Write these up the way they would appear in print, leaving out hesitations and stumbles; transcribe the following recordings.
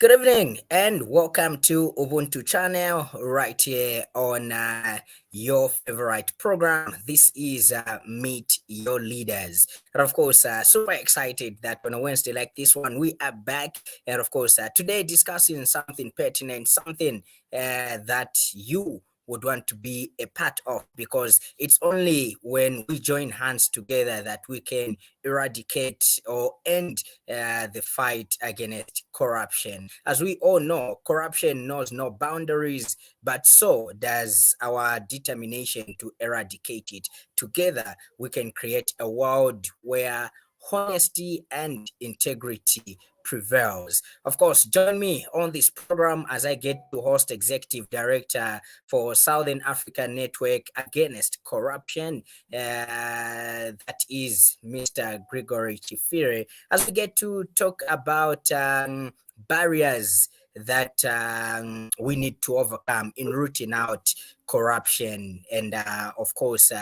Good evening and welcome to Ubuntu channel right here on your favorite program. This is Meet Your Leaders. And of course, super excited that on a Wednesday like this one, we are back. And of course, today discussing something pertinent, something that you would want to be a part of, because it's only when we join hands together that we can eradicate or end the fight against corruption. As we all know, corruption knows no boundaries, but so does our determination to eradicate it. Together, we can create a world where honesty and integrity prevails. Of course, join me on this program as I get to host Executive Director for Southern African Network Against Corruption, that is Mr. Gregory Chifire, as we get to talk about barriers that we need to overcome in rooting out corruption and of course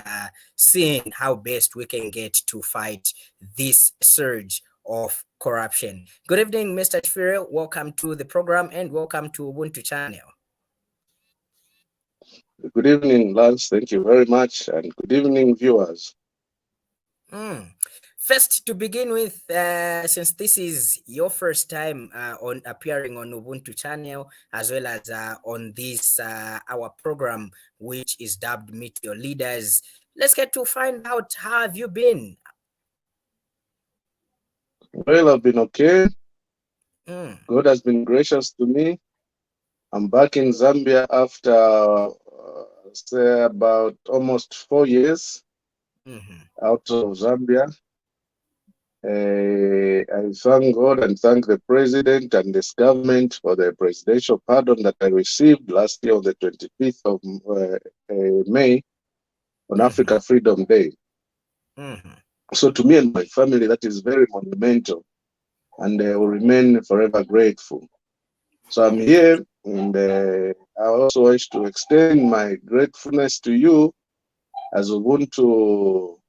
seeing how best we can get to fight this surge of corruption. Good evening, Mr. Chifire. Welcome to the program and welcome to Ubuntu channel. Good evening, Lance. Thank you very much. And good evening, viewers. First, to begin with, since this is your first time on appearing on Ubuntu channel, as well as on this our program, which is dubbed Meet Your Leaders, let's get to find out, how have you been? Well, I've been okay. God has been gracious to me. I'm back in Zambia after, say, about almost 4 years out of Zambia. I thank God and thank the president and this government for the presidential pardon that I received last year on the 25th of May on Africa Freedom Day. So to me and my family, that is very monumental, and I will remain forever grateful. So I'm here, and I also wish to extend my gratefulness to you as Ubuntu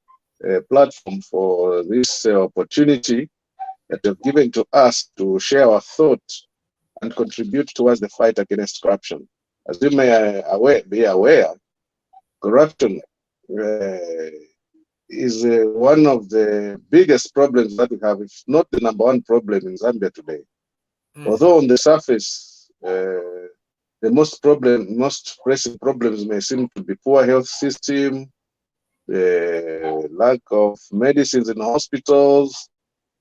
platform for this opportunity that you've given to us to share our thoughts and contribute towards the fight against corruption. As you may be aware, corruption is one of the biggest problems that we have, if not the number one problem in Zambia today. Although on the surface, the most pressing problems may seem to be poor health system, lack of medicines in hospitals,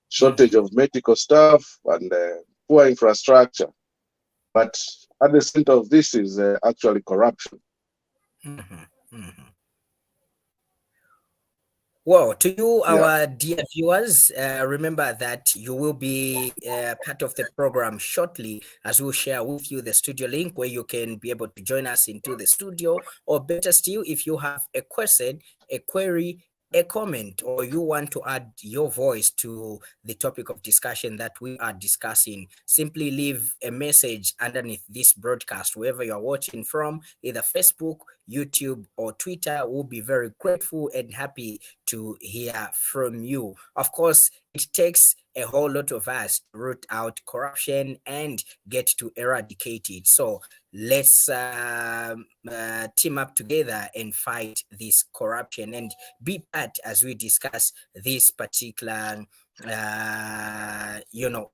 shortage of medical staff, and poor infrastructure. But at the center of this is actually corruption. Well, to you, our dear viewers, remember that you will be part of the program shortly, as we'll share with you the studio link where you can be able to join us into the studio, or better still, if you have a question, a query, a comment, or you want to add your voice to the topic of discussion that we are discussing, simply leave a message underneath this broadcast, wherever you're watching from, either Facebook, YouTube, or Twitter. We'll be very grateful and happy to hear from you. Of course, it takes a whole lot of us to root out corruption and get to eradicate it. So let's team up together and fight this corruption and be part as we discuss this particular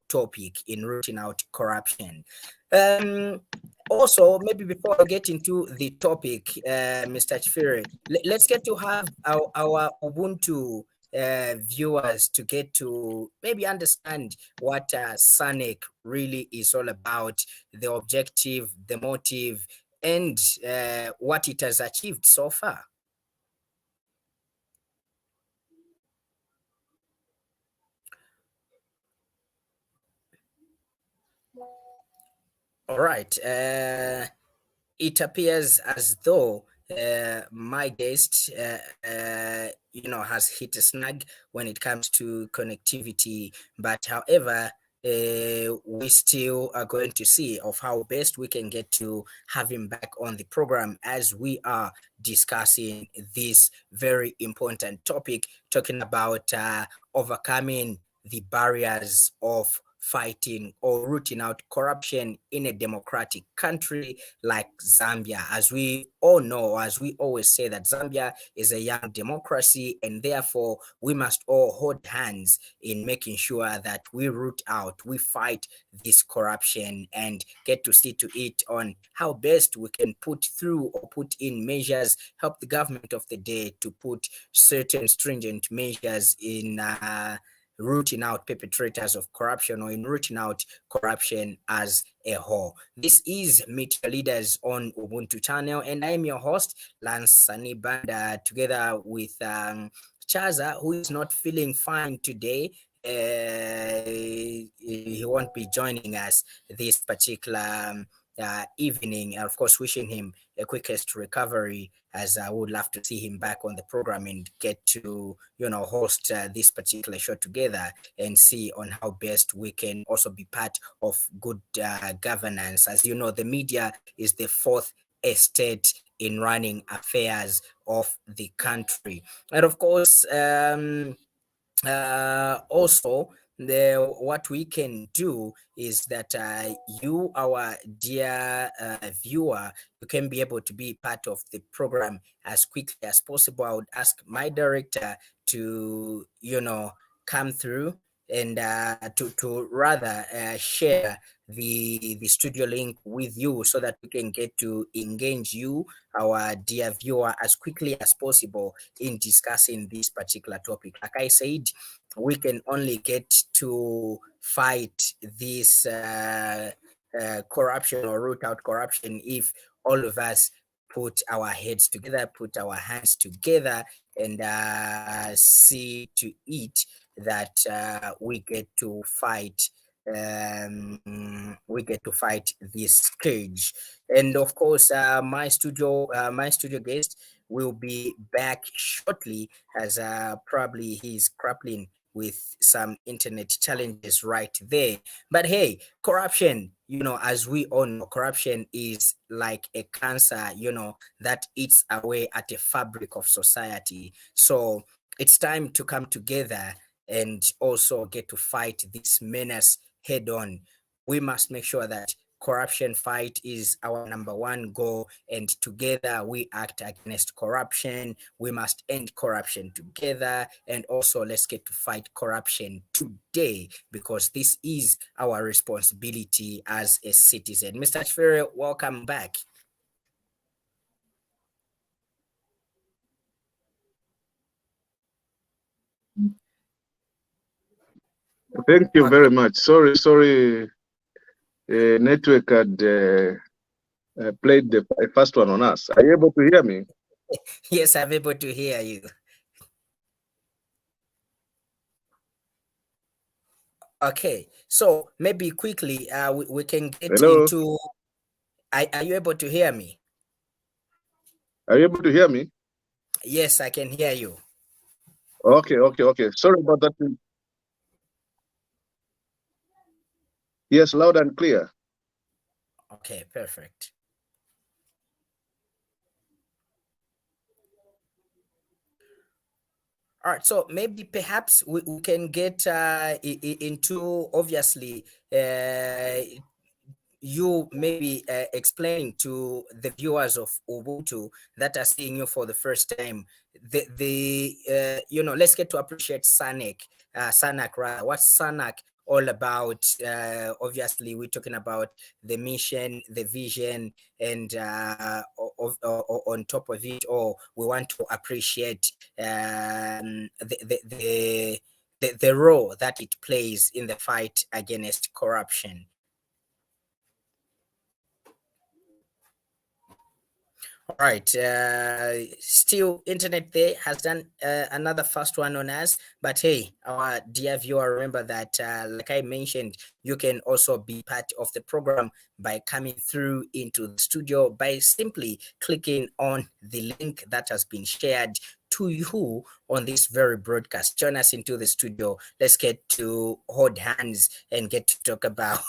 topic in rooting out corruption. Also, maybe before I get into the topic, Mr. Chifire, let's get to have our Ubuntu viewers to get to maybe understand what SANAC really is all about, the objective, the motive, and what it has achieved so far. All right. It appears as though my guest, has hit a snag when it comes to connectivity. But however, we still are going to see of how best we can get to have him back on the program as we are discussing this very important topic, talking about overcoming the barriers of fighting or rooting out corruption in a democratic country like Zambia. As we all know, as we always say, that Zambia is a young democracy, and therefore we must all hold hands in making sure that we root out, we fight this corruption, and get to see to it on how best we can put through or put in measures, help the government of the day to put certain stringent measures in rooting out perpetrators of corruption, or in rooting out corruption as a whole. This is Meet Your Leaders on Ubuntu channel, and I am your host, Lance Sanibanda, together with Chaza, who is not feeling fine today. He won't be joining us this particular evening. Of course, wishing him a quickest recovery, as I would love to see him back on the program and get to, host this particular show together and see on how best we can also be part of good governance. As you know, the media is the fourth estate in running affairs of the country. And of course, also, what we can do is that you, our dear viewer, you can be able to be part of the program as quickly as possible. I would ask my director to, come through and to rather share the studio link with you, so that we can get to engage you, our dear viewer, as quickly as possible in discussing this particular topic. Like I said, we can only get to fight this corruption or root out corruption if all of us put our heads together, put our hands together, and see to it that we get to fight this scourge. And of course, my studio guest will be back shortly, as probably he's grappling with some internet challenges right there. But hey, corruption, as we all know, corruption is like a cancer, that eats away at the fabric of society. So it's time to come together and also get to fight this menace head on. We must make sure that corruption fight is our number one goal, and together we act against corruption. We must end corruption together, and also let's get to fight corruption today, because this is our responsibility as a citizen. Mr. Chifire, welcome back. Thank you very much. Sorry, network had played the first one on us. Are you able to hear me? Yes, I'm able to hear you. Okay, so maybe quickly we can get into. Are you able to hear me? Are you able to hear me? Yes, I can hear you. Okay. Sorry about that. Yes, loud and clear. Okay, perfect. All right, so maybe perhaps we can get into, obviously, you maybe explaining to the viewers of Ubuntu that are seeing you for the first time, let's get to appreciate SANAC rather. What's SANAC all about? Obviously, we're talking about the mission, the vision, and on top of it all, we want to appreciate the role that it plays in the fight against corruption. All right, still internet there has done another fast one on us, but hey, our dear viewer, remember that like I mentioned, you can also be part of the program by coming through into the studio by simply clicking on the link that has been shared to you on this very broadcast. Join us into the studio. Let's get to hold hands and get to talk about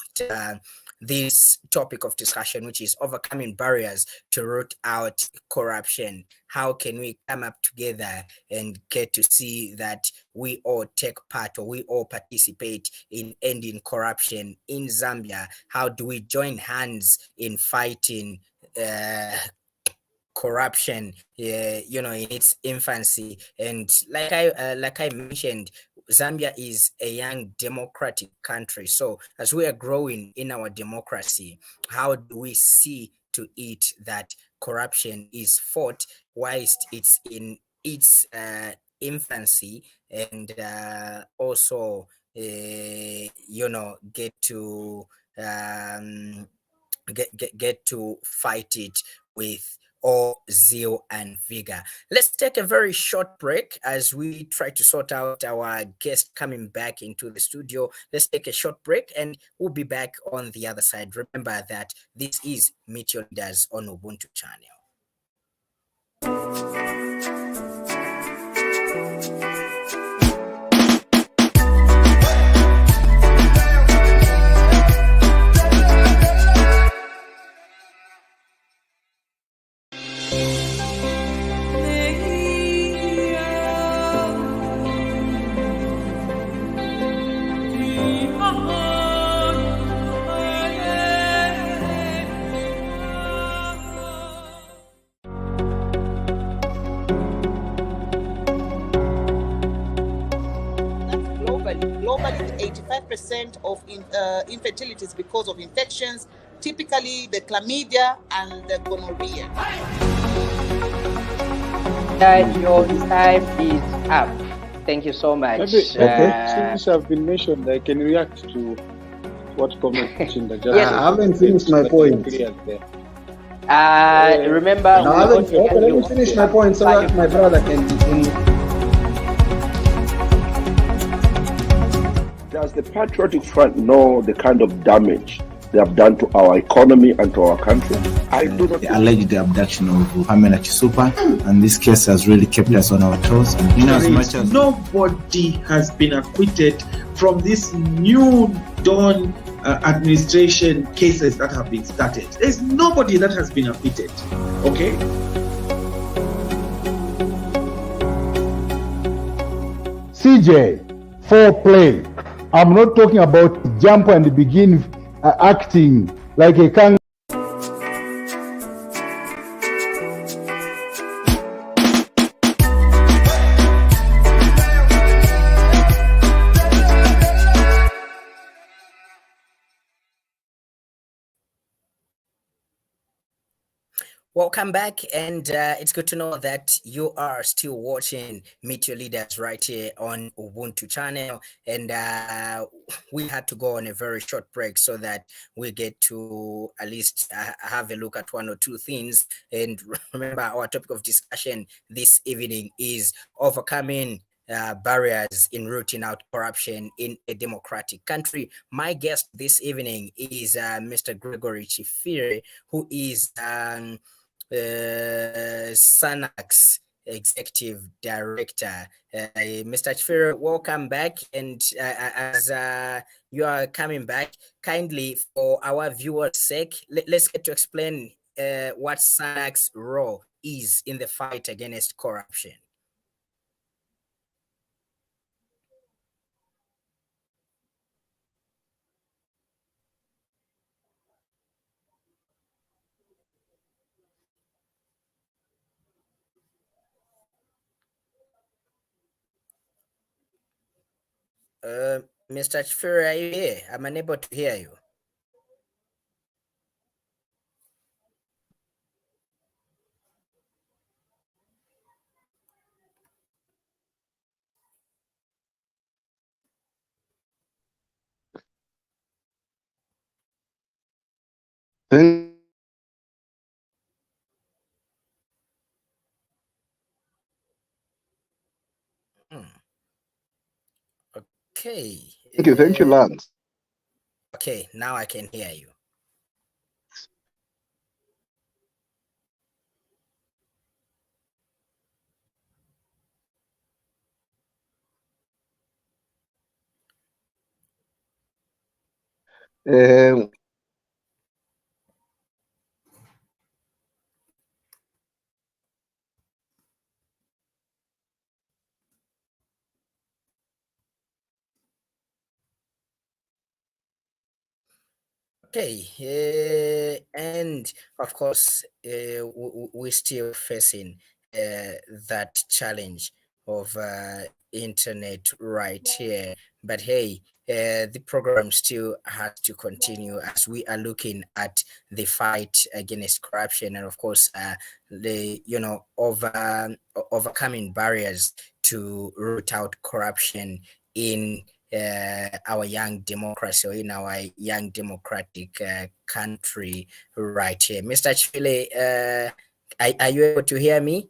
this topic of discussion, which is overcoming barriers to root out corruption. How can we come up together and get to see that we all take part or we all participate in ending corruption in Zambia? How do we join hands in fighting corruption, in its infancy? And like I mentioned, Zambia is a young democratic country. So as we are growing in our democracy, how do we see to it that corruption is fought whilst it's in its infancy, and also get to get to fight it with all zeal and vigor. Let's take a very short break as we try to sort out our guest coming back into the studio. Let's take a short break and we'll be back on the other side. Remember that this is Meet Your Leaders on Ubuntu channel. Globally, 85% of infertility is because of infections, typically the chlamydia and the gonorrhea. Your time is up. Thank you so much. Okay. Since I've been mentioned, I can react to what comment Chinda just Yes. said. I haven't finished my point. Remember, No, let me finish my point so that my brother can. Does the Patriotic Front know the kind of damage they have done to our economy and to our country? I do not. The alleged abduction of Pamela Chisupa, and this case has really kept us on our toes. And in as much as nobody has been acquitted from this new dawn administration cases that have been started. There's nobody that has been acquitted. Okay. CJ, foreplay. I'm not talking about jump and begin acting like a kangaroo. Welcome back, and it's good to know that you are still watching Meet Your Leaders right here on Ubuntu channel. And we had to go on a very short break so that we get to at least have a look at one or two things. And remember, our topic of discussion this evening is overcoming barriers in rooting out corruption in a democratic country. My guest this evening is Mr. Gregory Chifire, who is SANAC's Executive Director. Mr. Chifire, welcome back. And as you are coming back, kindly, for our viewers' sake, let's get to explain what SANAC's role is in the fight against corruption. Mr. Chifire, are you here? I'm unable to hear you. Okay. Thank you, Lance. Okay, now I can hear you. Okay, and of course, we're still facing that challenge of internet right here. But hey, the program still has to continue as we are looking at the fight against corruption, and of course, the overcoming barriers to root out corruption in our young democracy, or in our young democratic country right here. Mr. Chifile, are you able to hear me?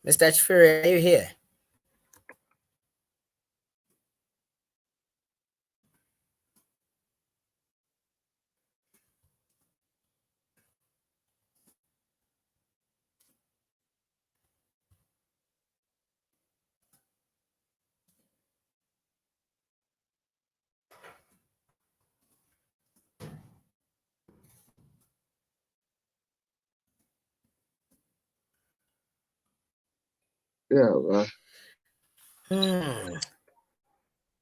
Mr. Chifire, are you here? Yeah.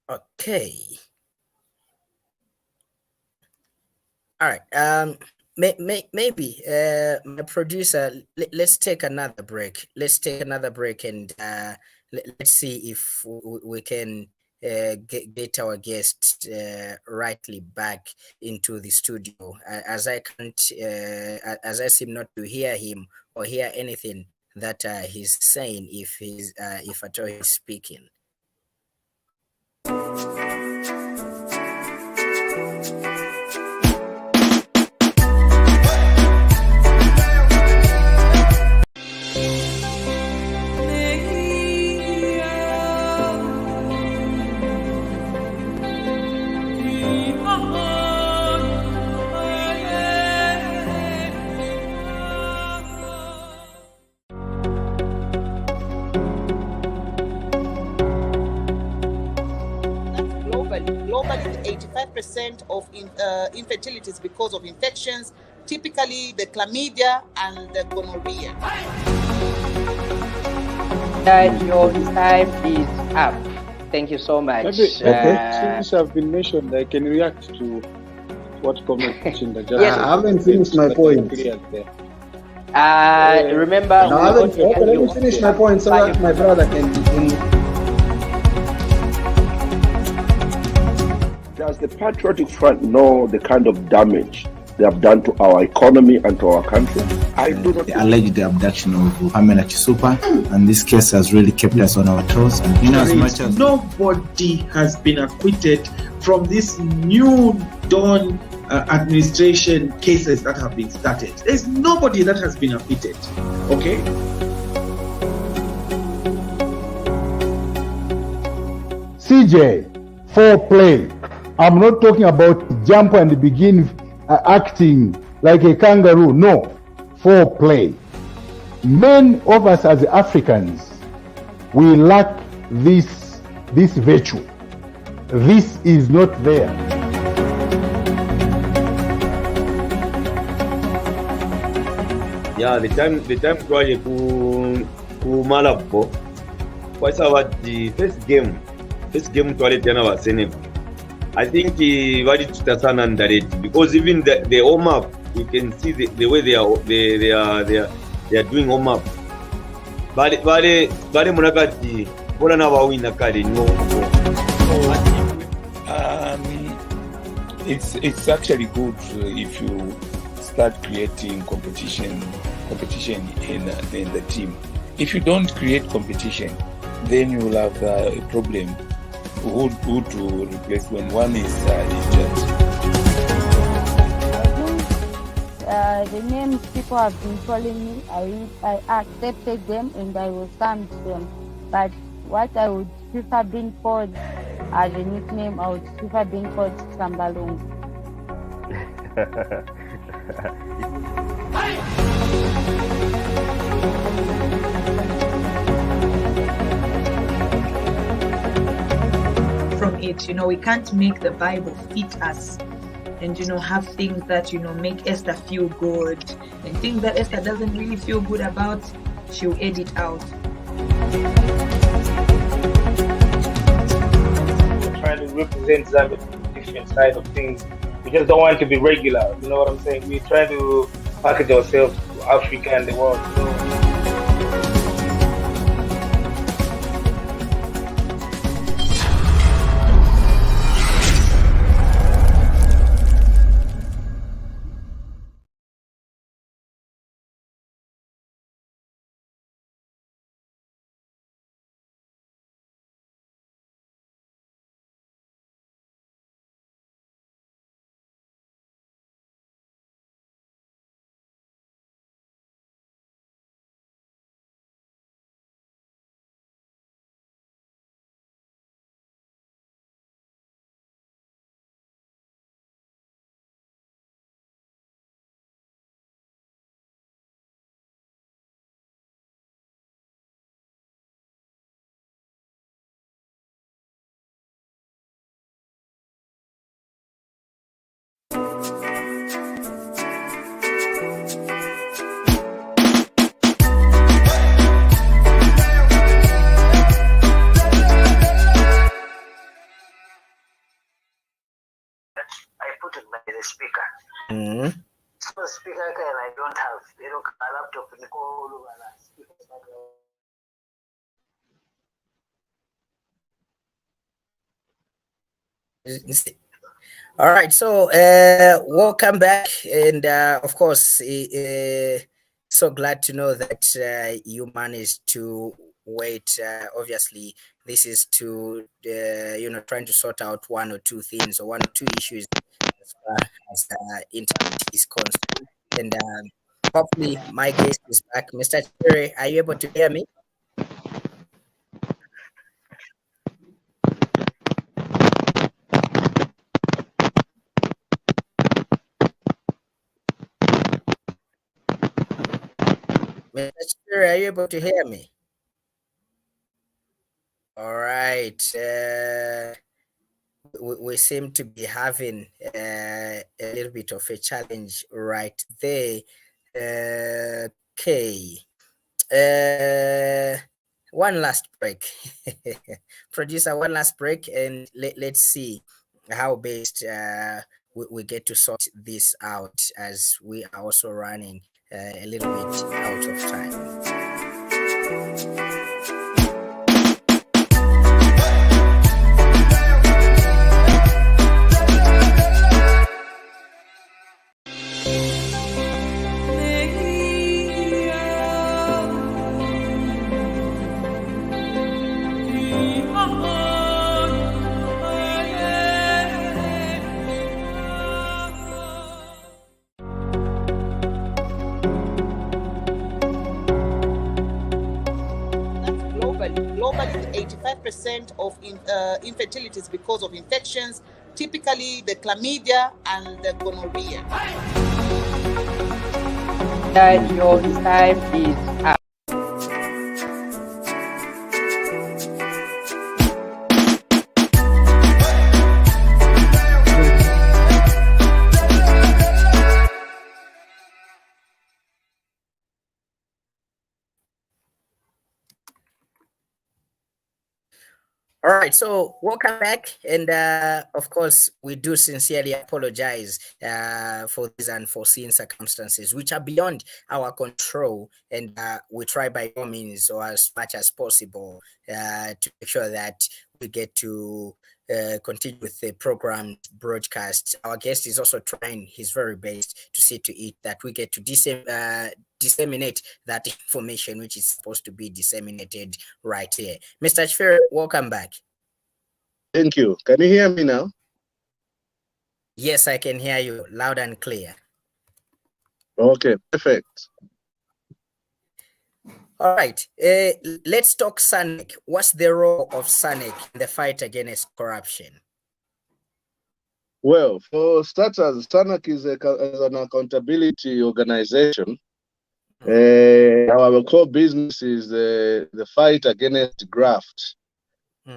Okay. All right. Maybe my producer, let's take another break. Let's take another break, and let's see if we can get our guest rightly back into the studio. As I can't, as I seem not to hear him or hear anything that he's saying, if at all he's speaking. Globally, 85% of infertility is because of infections, typically the chlamydia and the gonorrhea. Your time is up. Thank you so much. Maybe, since I've been mentioned, I can react to what comment Chinda just I haven't finished my point. Remember, No, let me finish my point so that my brother can. Does the Patriotic Front know the kind of damage they have done to our economy and to our country? I do not. The alleged abduction of Pamela Chisupa, and this case has really kept us on our toes. And in as much as nobody has been acquitted from this new dawn administration cases that have been started. There's nobody that has been acquitted. Okay. CJ, foreplay. I'm not talking about jump and begin acting like a kangaroo. No, foreplay. Many of us as Africans, we lack this virtue. This is not there. Yeah, the time project ku Malabo was the first game toilet wa Senegal. I think very tutasana underrated because even the warm up, you can see the way they are doing warm up. Bare munakati bora na wawina kali no. It's actually good if you start creating competition in the team. If you don't create competition, then you will have a problem. Who to replace when one is injured? The names people have been calling me, I accepted them and I will stand them. But what I would prefer being called as a nickname, I would prefer being called Sambalong. From a fit. We can't make the Bible fit us. And have things that make Esther feel good, and things that Esther doesn't really feel good about, she'll edit out. We're trying to represent Zambia from different side of things. We just don't want to be regular. You know what I'm saying? We're trying to package ourselves to Africa and the world. The speaker. So speaker I don't have a laptop in the All right, so welcome back, and of course, so glad to know that you managed to wait. Obviously, this is to trying to sort out one or two things or one or two issues as far as internet is concerned. And hopefully, my guest is back. Mr. Cherry, are you able to hear me? Mr. Cherry, are you able to hear me? All right. We seem to be having a little bit of a challenge right there. Okay. One last break. Producer, one last break, and let's see how best we get to sort this out, as we are also running a little bit out of time. Globally, 85% of infertility is because of infections, typically the chlamydia and the gonorrhea. Your time is up. All right, so welcome back, and of course, we do sincerely apologize for these unforeseen circumstances, which are beyond our control, and we try by all means, or as much as possible, to make sure that we get to continue with the program broadcast. Our guest is also trying his very best to see to it that we get to disseminate that information which is supposed to be disseminated right here. Mr. Chifire, welcome back. Thank you. Can you hear me now? Yes, I can hear you loud and clear. Okay, perfect. All right, let's talk SANAC. What's the role of SANAC in the fight against corruption? Well, for starters, SANAC is an accountability organization. Our core business is the fight against graft.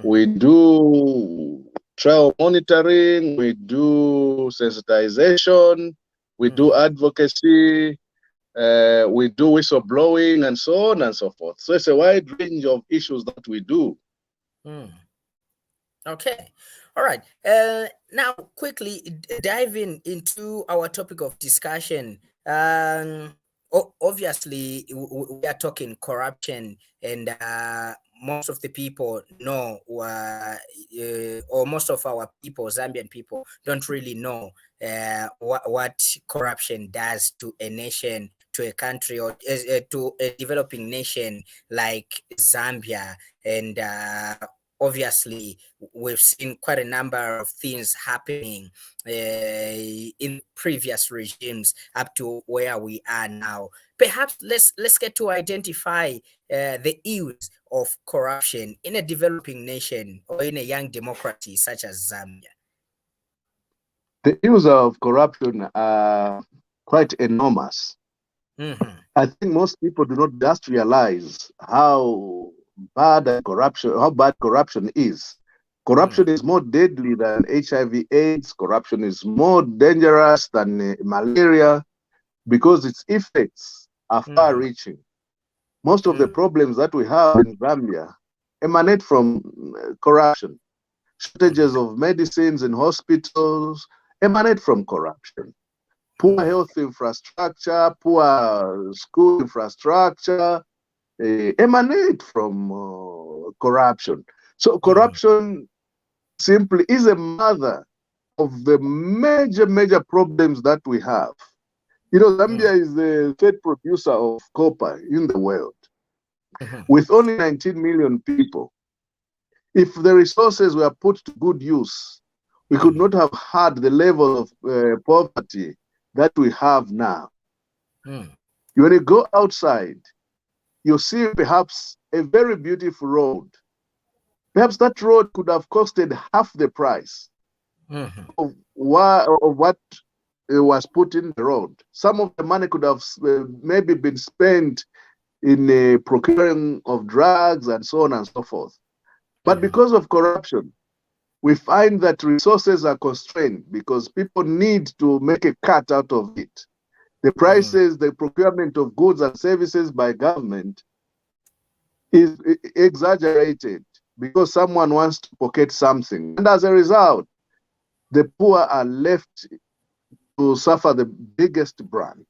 We do trial monitoring, we do sensitization, we do advocacy, we do whistleblowing, and so on and so forth. So it's a wide range of issues that we do. Okay. All right. Now, quickly diving into our topic of discussion. Obviously, we are talking corruption, and most of the people know, or most of our people, Zambian people, don't really know what corruption does to a nation, to a country, or to a developing nation like Zambia. And obviously, we've seen quite a number of things happening in previous regimes up to where we are now. Perhaps let's get to identify the ills of corruption in a developing nation or in a young democracy such as Zambia. The ills of corruption are quite enormous. I think most people do not just realize how bad corruption is. Corruption is more deadly than HIV/AIDS. Corruption is more dangerous than malaria because its effects are far-reaching. Most of the problems that we have in Zambia emanate from corruption. Shortages of medicines in hospitals emanate from corruption. Poor health infrastructure, poor school infrastructure emanate from corruption. So corruption simply is a mother of the major problems that we have. You know, Zambia is the third producer of copper in the world, with only 19 million people. If the resources were put to good use, we could not have had the level of poverty that we have now. When you go outside, you see perhaps a very beautiful road. Perhaps that road could have costed half the price of what was put in the road. Some of the money could have maybe been spent in procuring of drugs and so on and so forth. But because of corruption, we find that resources are constrained because people need to make a cut out of it. The prices, the procurement of goods and services by government is exaggerated because someone wants to pocket something. And as a result, the poor are left to suffer the biggest brunt.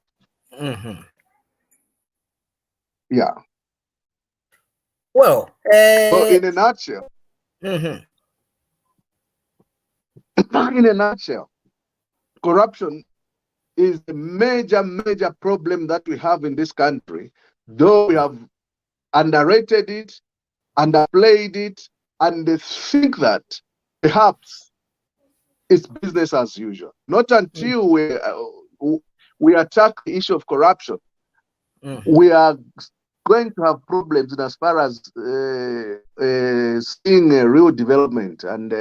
Yeah. Well, so in a nutshell, in a nutshell, corruption is a major problem that we have in this country, though we have underrated it, underplayed it, and they think that perhaps it's business as usual. Not until we attack the issue of corruption, we are going to have problems in as far as seeing a real development and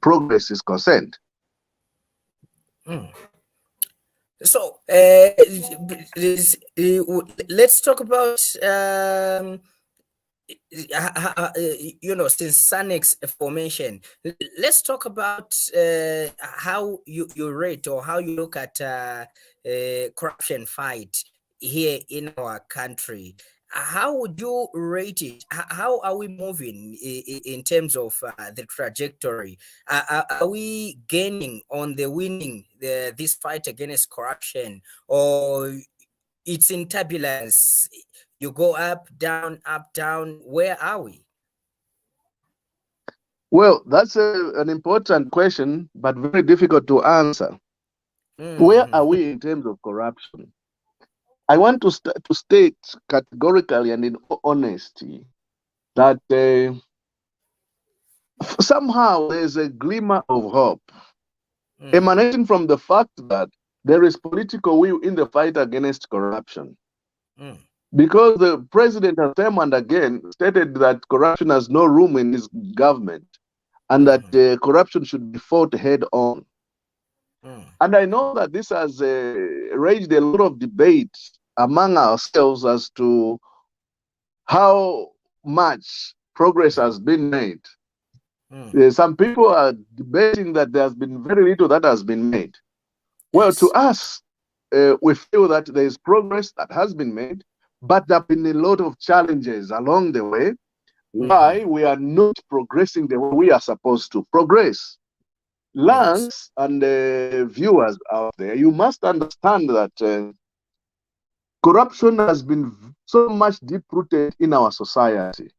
progress is concerned. So let's talk about you know, since SANAC's formation, let's talk about how you rate or how you look at corruption fight here in our country. How would you rate it? How are we moving in terms of the trajectory? Are we gaining on the winning this fight against corruption, or it's in turbulence? You go up, down, where are we? Well, that's an important question, but very difficult to answer. Where are we in terms of corruption? I want to state categorically and in honesty that somehow there's a glimmer of hope emanating from the fact that there is political will in the fight against corruption. Because the president has time and again stated that corruption has no room in his government and that corruption should be fought head on. And I know that this has raised a lot of debate among ourselves as to how much progress has been made. Some people are debating that there has been very little that has been made. Well, to us, we feel that there is progress that has been made, but there have been a lot of challenges along the way. Why we are not progressing the way we are supposed to progress. Lance and viewers out there, you must understand that corruption has been so much deep-rooted in our society.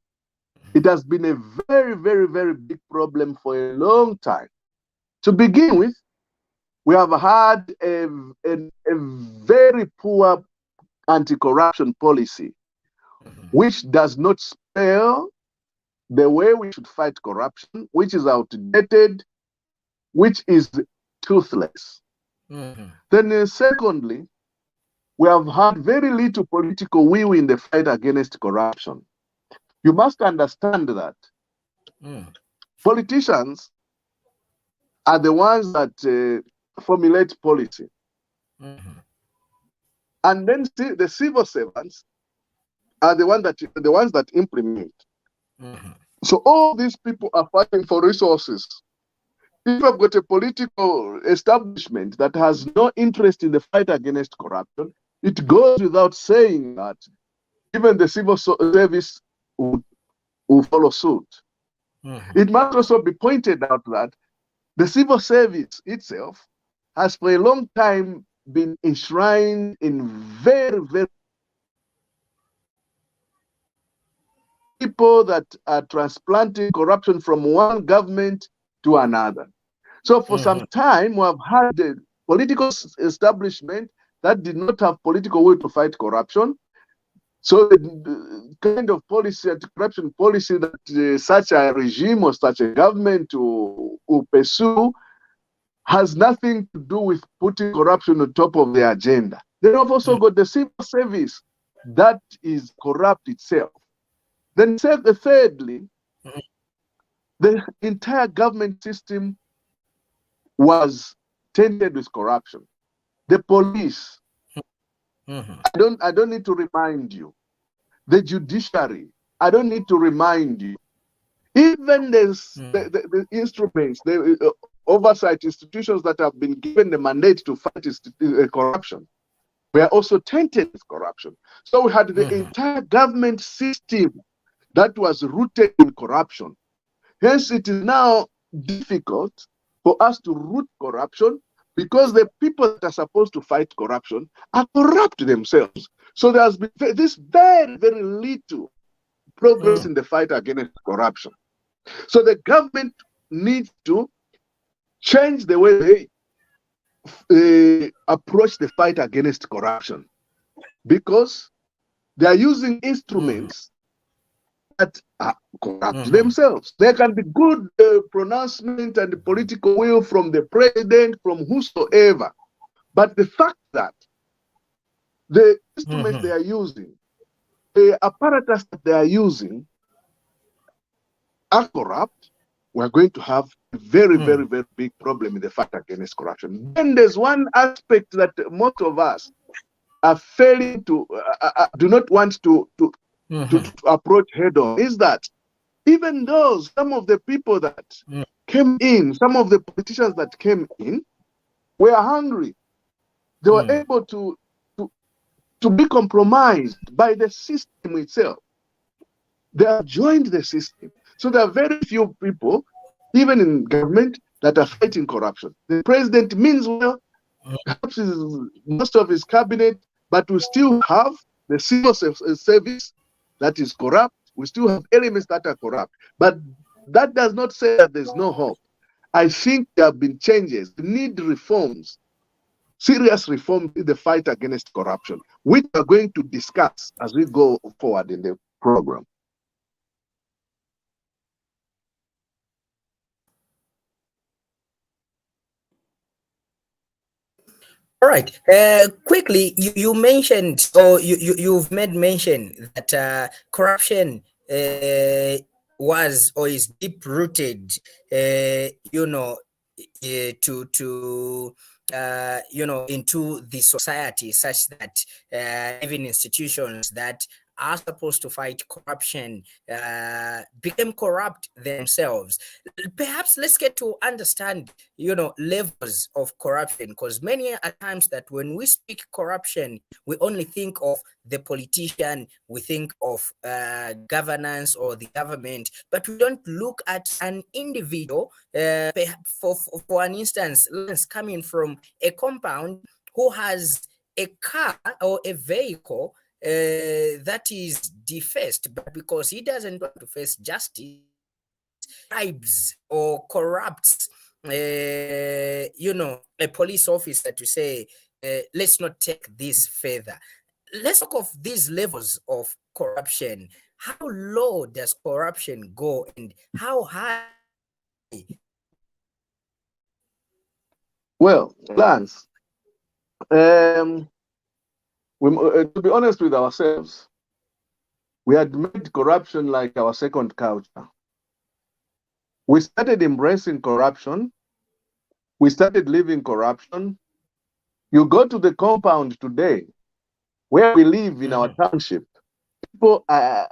It has been a very, very, very big problem for a long time. To begin with, we have had a very poor anti-corruption policy, which does not spell the way we should fight corruption, which is outdated, which is toothless. Then secondly, we have had very little political will in the fight against corruption. You must understand that politicians are the ones that formulate policy. And then the civil servants are the ones that implement. So all these people are fighting for resources. If you've got a political establishment that has no interest in the fight against corruption, it goes without saying that even the civil service will follow suit. It must also be pointed out that the civil service itself has for a long time been enshrined in very, very people that are transplanting corruption from one government to another. So for some time, we have had a political establishment that did not have political will to fight corruption. So the kind of policy, anti-corruption policy that such a regime or such a government will pursue has nothing to do with putting corruption on top of the agenda. They have also got the civil service that is corrupt itself. Then thirdly, the entire government system was tainted with corruption. The police, I don't need to remind you. The judiciary, I don't need to remind you. Even the instruments, the oversight institutions that have been given the mandate to fight corruption, were also tainted with corruption. So we had the entire government system that was rooted in corruption. Hence, it is now difficult for us to root corruption because the people that are supposed to fight corruption are corrupt themselves. So there has been this very, very little progress in the fight against corruption. So the government needs to change the way they approach the fight against corruption, because they are using instruments that are corrupt themselves. There can be good pronouncement and political will from the president, from whosoever, but the fact that the instruments they are using, the apparatus that they are using are corrupt, we're going to have a very, very, very big problem in the fight against corruption. Then there's one aspect that most of us are failing to, do not want to approach head on, is that even though some of the people that came in, some of the politicians that came in were hungry, they were able to be compromised by the system itself. They have joined the system. So there are very few people, even in government, that are fighting corruption. The president means well, helps most of his cabinet, but we still have the civil service that is corrupt. We still have elements that are corrupt. But that does not say that there's no hope. I think there have been changes. We need reforms, serious reforms in the fight against corruption, which we are going to discuss as we go forward in the program. All right. Quickly, you mentioned, or you've made mention that corruption was or is deep rooted, into the society, such that even institutions that are supposed to fight corruption became corrupt themselves. Perhaps let's get to understand, levels of corruption, because many are times that when we speak corruption, we only think of the politician, we think of governance or the government, but we don't look at an individual. For an instance, coming from a compound who has a car or a vehicle that is defaced, but because he doesn't want to face justice, bribes or corrupts, a police officer to say, let's not take this further. Let's talk of these levels of corruption. How low does corruption go, and how high? Well, Lance, to be honest with ourselves, we had made corruption like our second culture. We started embracing corruption. We started living corruption. You go to the compound today, where we live in our township, people are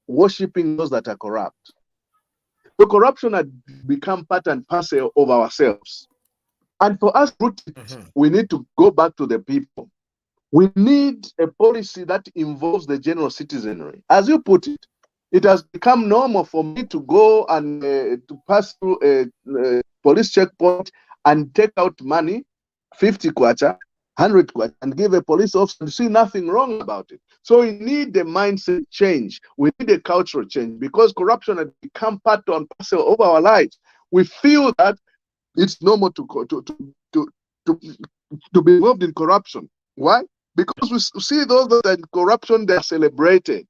worshipping those that are corrupt. So corruption had become part and parcel of ourselves. And for us to root it, we need to go back to the people. We need a policy that involves the general citizenry. As you put it, it has become normal for me to go and to pass through a police checkpoint and take out money, 50 kwacha, 100 kwacha, and give a police officer to see nothing wrong about it. So we need a mindset change. We need a cultural change, because corruption has become part and parcel of our lives. We feel that it's normal to be involved in corruption. Why? Because we see those that are in corruption, they are celebrated.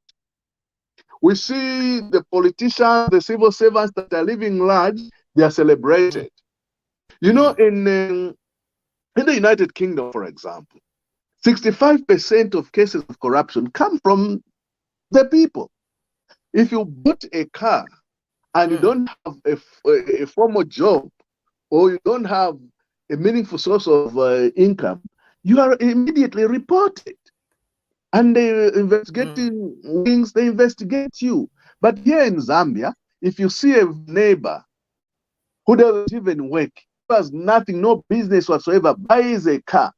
We see the politicians, the civil servants that are living large, they are celebrated. In the United Kingdom, for example, 65% of cases of corruption come from the people. If you bought a car and you don't have a formal job, or you don't have a meaningful source of income, you are immediately reported. And the investigating wings, they investigate you. But here in Zambia, if you see a neighbor who doesn't even work, who has nothing, no business whatsoever, buys a car,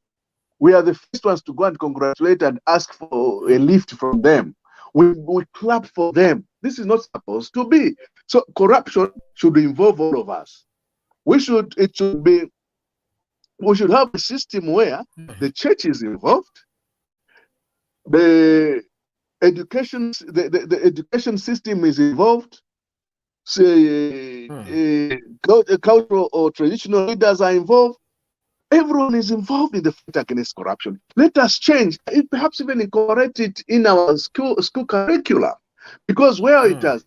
we are the first ones to go and congratulate and ask for a lift from them. We clap for them. This is not supposed to be. So corruption should involve all of us. We should have a system where the church is involved, the education system is involved, cultural or traditional leaders are involved. Everyone is involved in the fight against corruption. Let us change, perhaps even incorporate it in our school curriculum, because where it has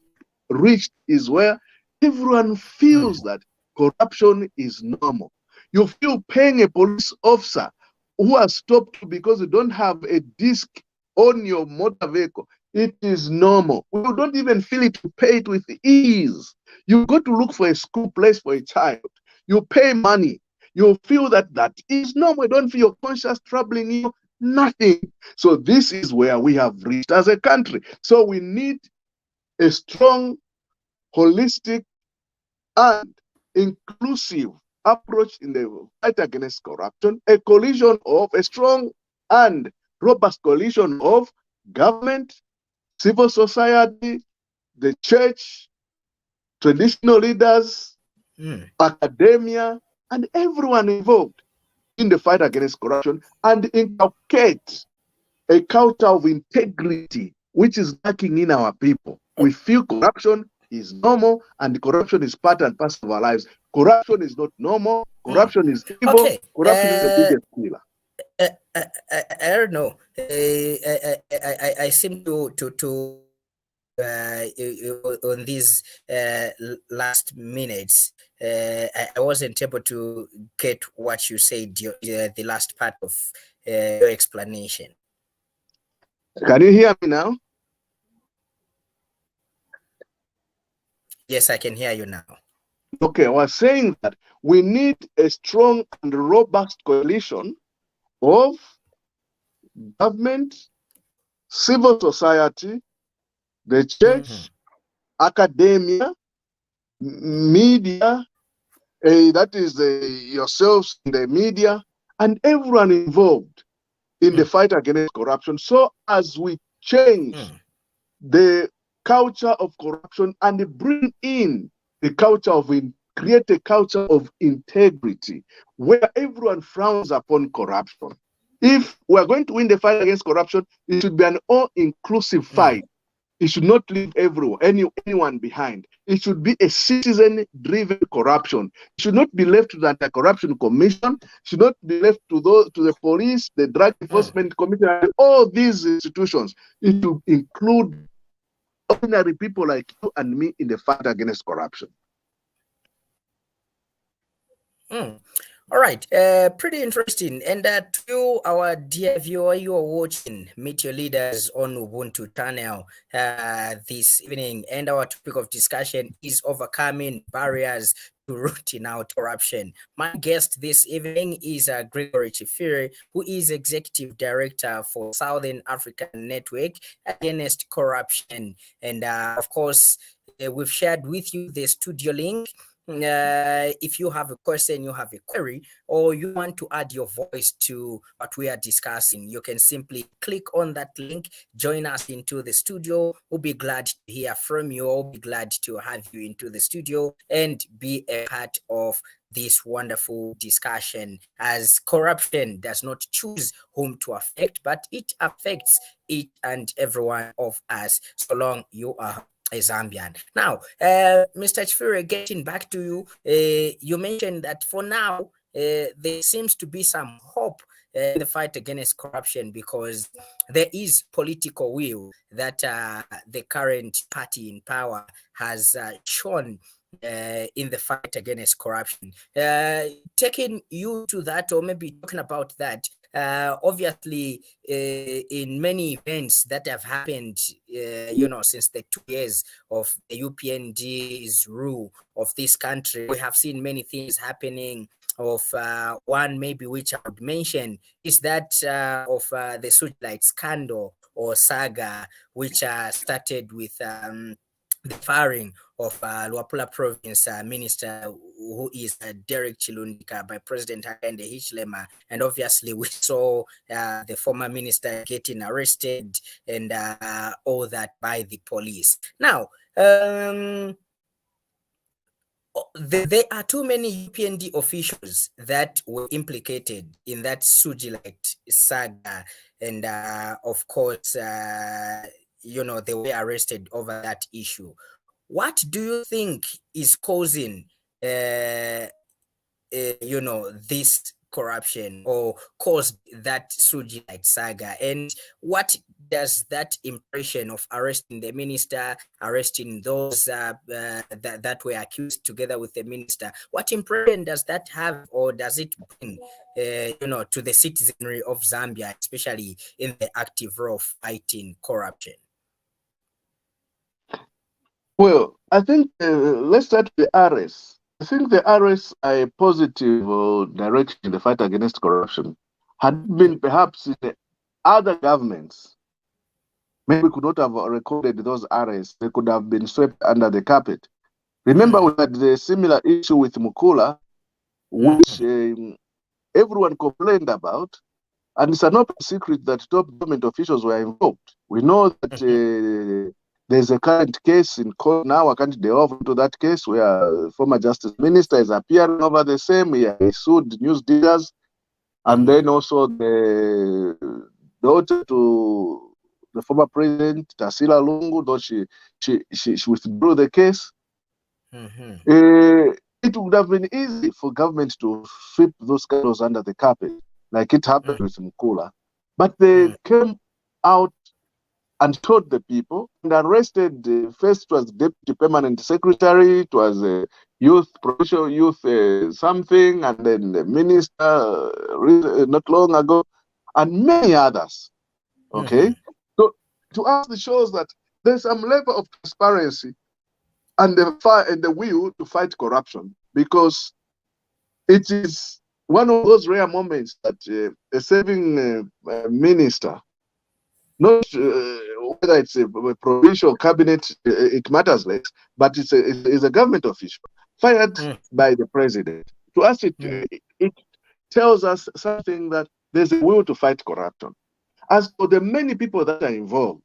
reached is where everyone feels that corruption is normal. You feel paying a police officer who has stopped you because you don't have a disc on your motor vehicle. It is normal. You don't even feel it to pay it with ease. You go to look for a school place for a child. You pay money. You feel that is normal. You don't feel your conscience troubling you. Nothing. So this is where we have reached as a country. So we need a strong, holistic, and inclusive approach in the fight against corruption, a strong and robust coalition of government, civil society, the church, traditional leaders, academia, and everyone involved in the fight against corruption, and inculcate a culture of integrity, which is lacking in our people. We feel corruption is normal, and corruption is part and parcel of our lives. Corruption is not normal. Corruption is evil. Okay. Corruption is the biggest killer. I don't know. I seem to on these last minutes, I wasn't able to get what you said, the last part of your explanation. Can you hear me now? Yes, I can hear you now. Okay, I was saying that we need a strong and robust coalition of government, civil society, the church, academia, media, that is yourselves in the media, and everyone involved in the fight against corruption, so as we change the culture of corruption and bring in the culture of create a culture of integrity where everyone frowns upon corruption. If we're going to win the fight against corruption, it should be an all-inclusive fight. It should not leave anyone behind. It should be a citizen-driven corruption. It should not be left to the Anti-Corruption Commission. It should not be left to the police, the Drug Enforcement Commission, and all these institutions. It should include ordinary people like you and me in the fight against corruption. All right, pretty interesting. And to our dear viewer, you are watching Meet Your Leaders on Ubuntu channel this evening. And our topic of discussion is overcoming barriers to rooting out corruption. My guest this evening is Gregory Chifire, who is Executive Director for Southern African Network Against Corruption. And of course, we've shared with you the studio link. If you have a question, you have a query, or you want to add your voice to what we are discussing, you can simply click on that link, join us into the studio. We'll be glad to hear from you. We'll be glad to have you into the studio and be a part of this wonderful discussion, as corruption does not choose whom to affect, but it affects each and every one of us, so long you are a Zambian. Now, Mr. Chifire, getting back to you, you mentioned that for now, there seems to be some hope in the fight against corruption because there is political will that the current party in power has shown in the fight against corruption. Taking you to that, or maybe talking about that, obviously, in many events that have happened, since the 2 years of the UPND's rule of this country, we have seen many things happening. Of one, maybe which I would mention, is that of the Sujlight scandal or saga, which started with the firing of Luapula Province Minister, who is Derek Chilundika, by President Hakainde Hichilema. And obviously we saw the former minister getting arrested and all that by the police. Now, there are too many UPND officials that were implicated in that Sujlight saga. And of course, they were arrested over that issue. What do you think is causing, this corruption, or caused that Sujlight saga? And what does that impression of arresting the minister, arresting those that were accused together with the minister, what impression does that have, or does it bring, to the citizenry of Zambia, especially in the active role of fighting corruption? Well, I think let's start with the arrests. I think the arrests are a positive direction in the fight against corruption. Had it been perhaps in the other governments, maybe we could not have recorded those arrests. They could have been swept under the carpet. Remember, we had the similar issue with Mukula, which everyone complained about. And it's an open secret that top government officials were involved. We know that there's a current case in court now. I can't delve into that case where former justice minister is appearing over the same. He sued news dealers, and then also the daughter to the former president, Tasila Lungu, though she withdrew the case. It would have been easy for government to sweep those scandals under the carpet, like it happened with Mukula. But they came out and told the people and arrested. First it was deputy permanent secretary, it was a provincial youth something, and then the minister not long ago, and many others. Okay, so to us it shows that there's some level of transparency and the will to fight corruption, because it is one of those rare moments that a serving minister Not whether it's a provincial cabinet, it matters less, but it's a government official fired by the president. To us, it tells us something, that there's a will to fight corruption. As for the many people that are involved,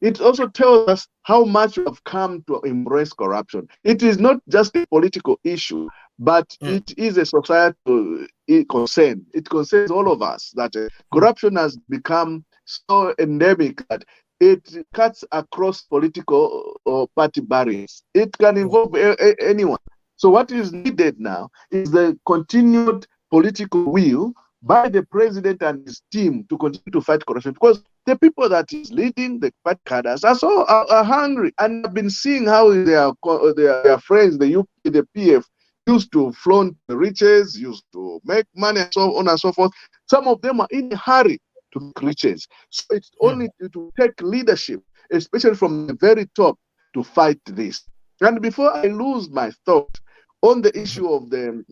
it also tells us how much we have come to embrace corruption. It is not just a political issue, but it is a societal concern. It concerns all of us, that corruption has become so endemic that it cuts across political or party barriers. It can involve anyone. So what is needed now is the continued political will by the president and his team to continue to fight corruption, because the people that is leading the party cadres are hungry, and have been seeing how their friends, the UP, the PF, used to flaunt the riches, used to make money, and so on and so forth. Some of them are in a hurry to make riches. So it's only to take leadership, especially from the very top, to fight this. And before I lose my thought on the issue of the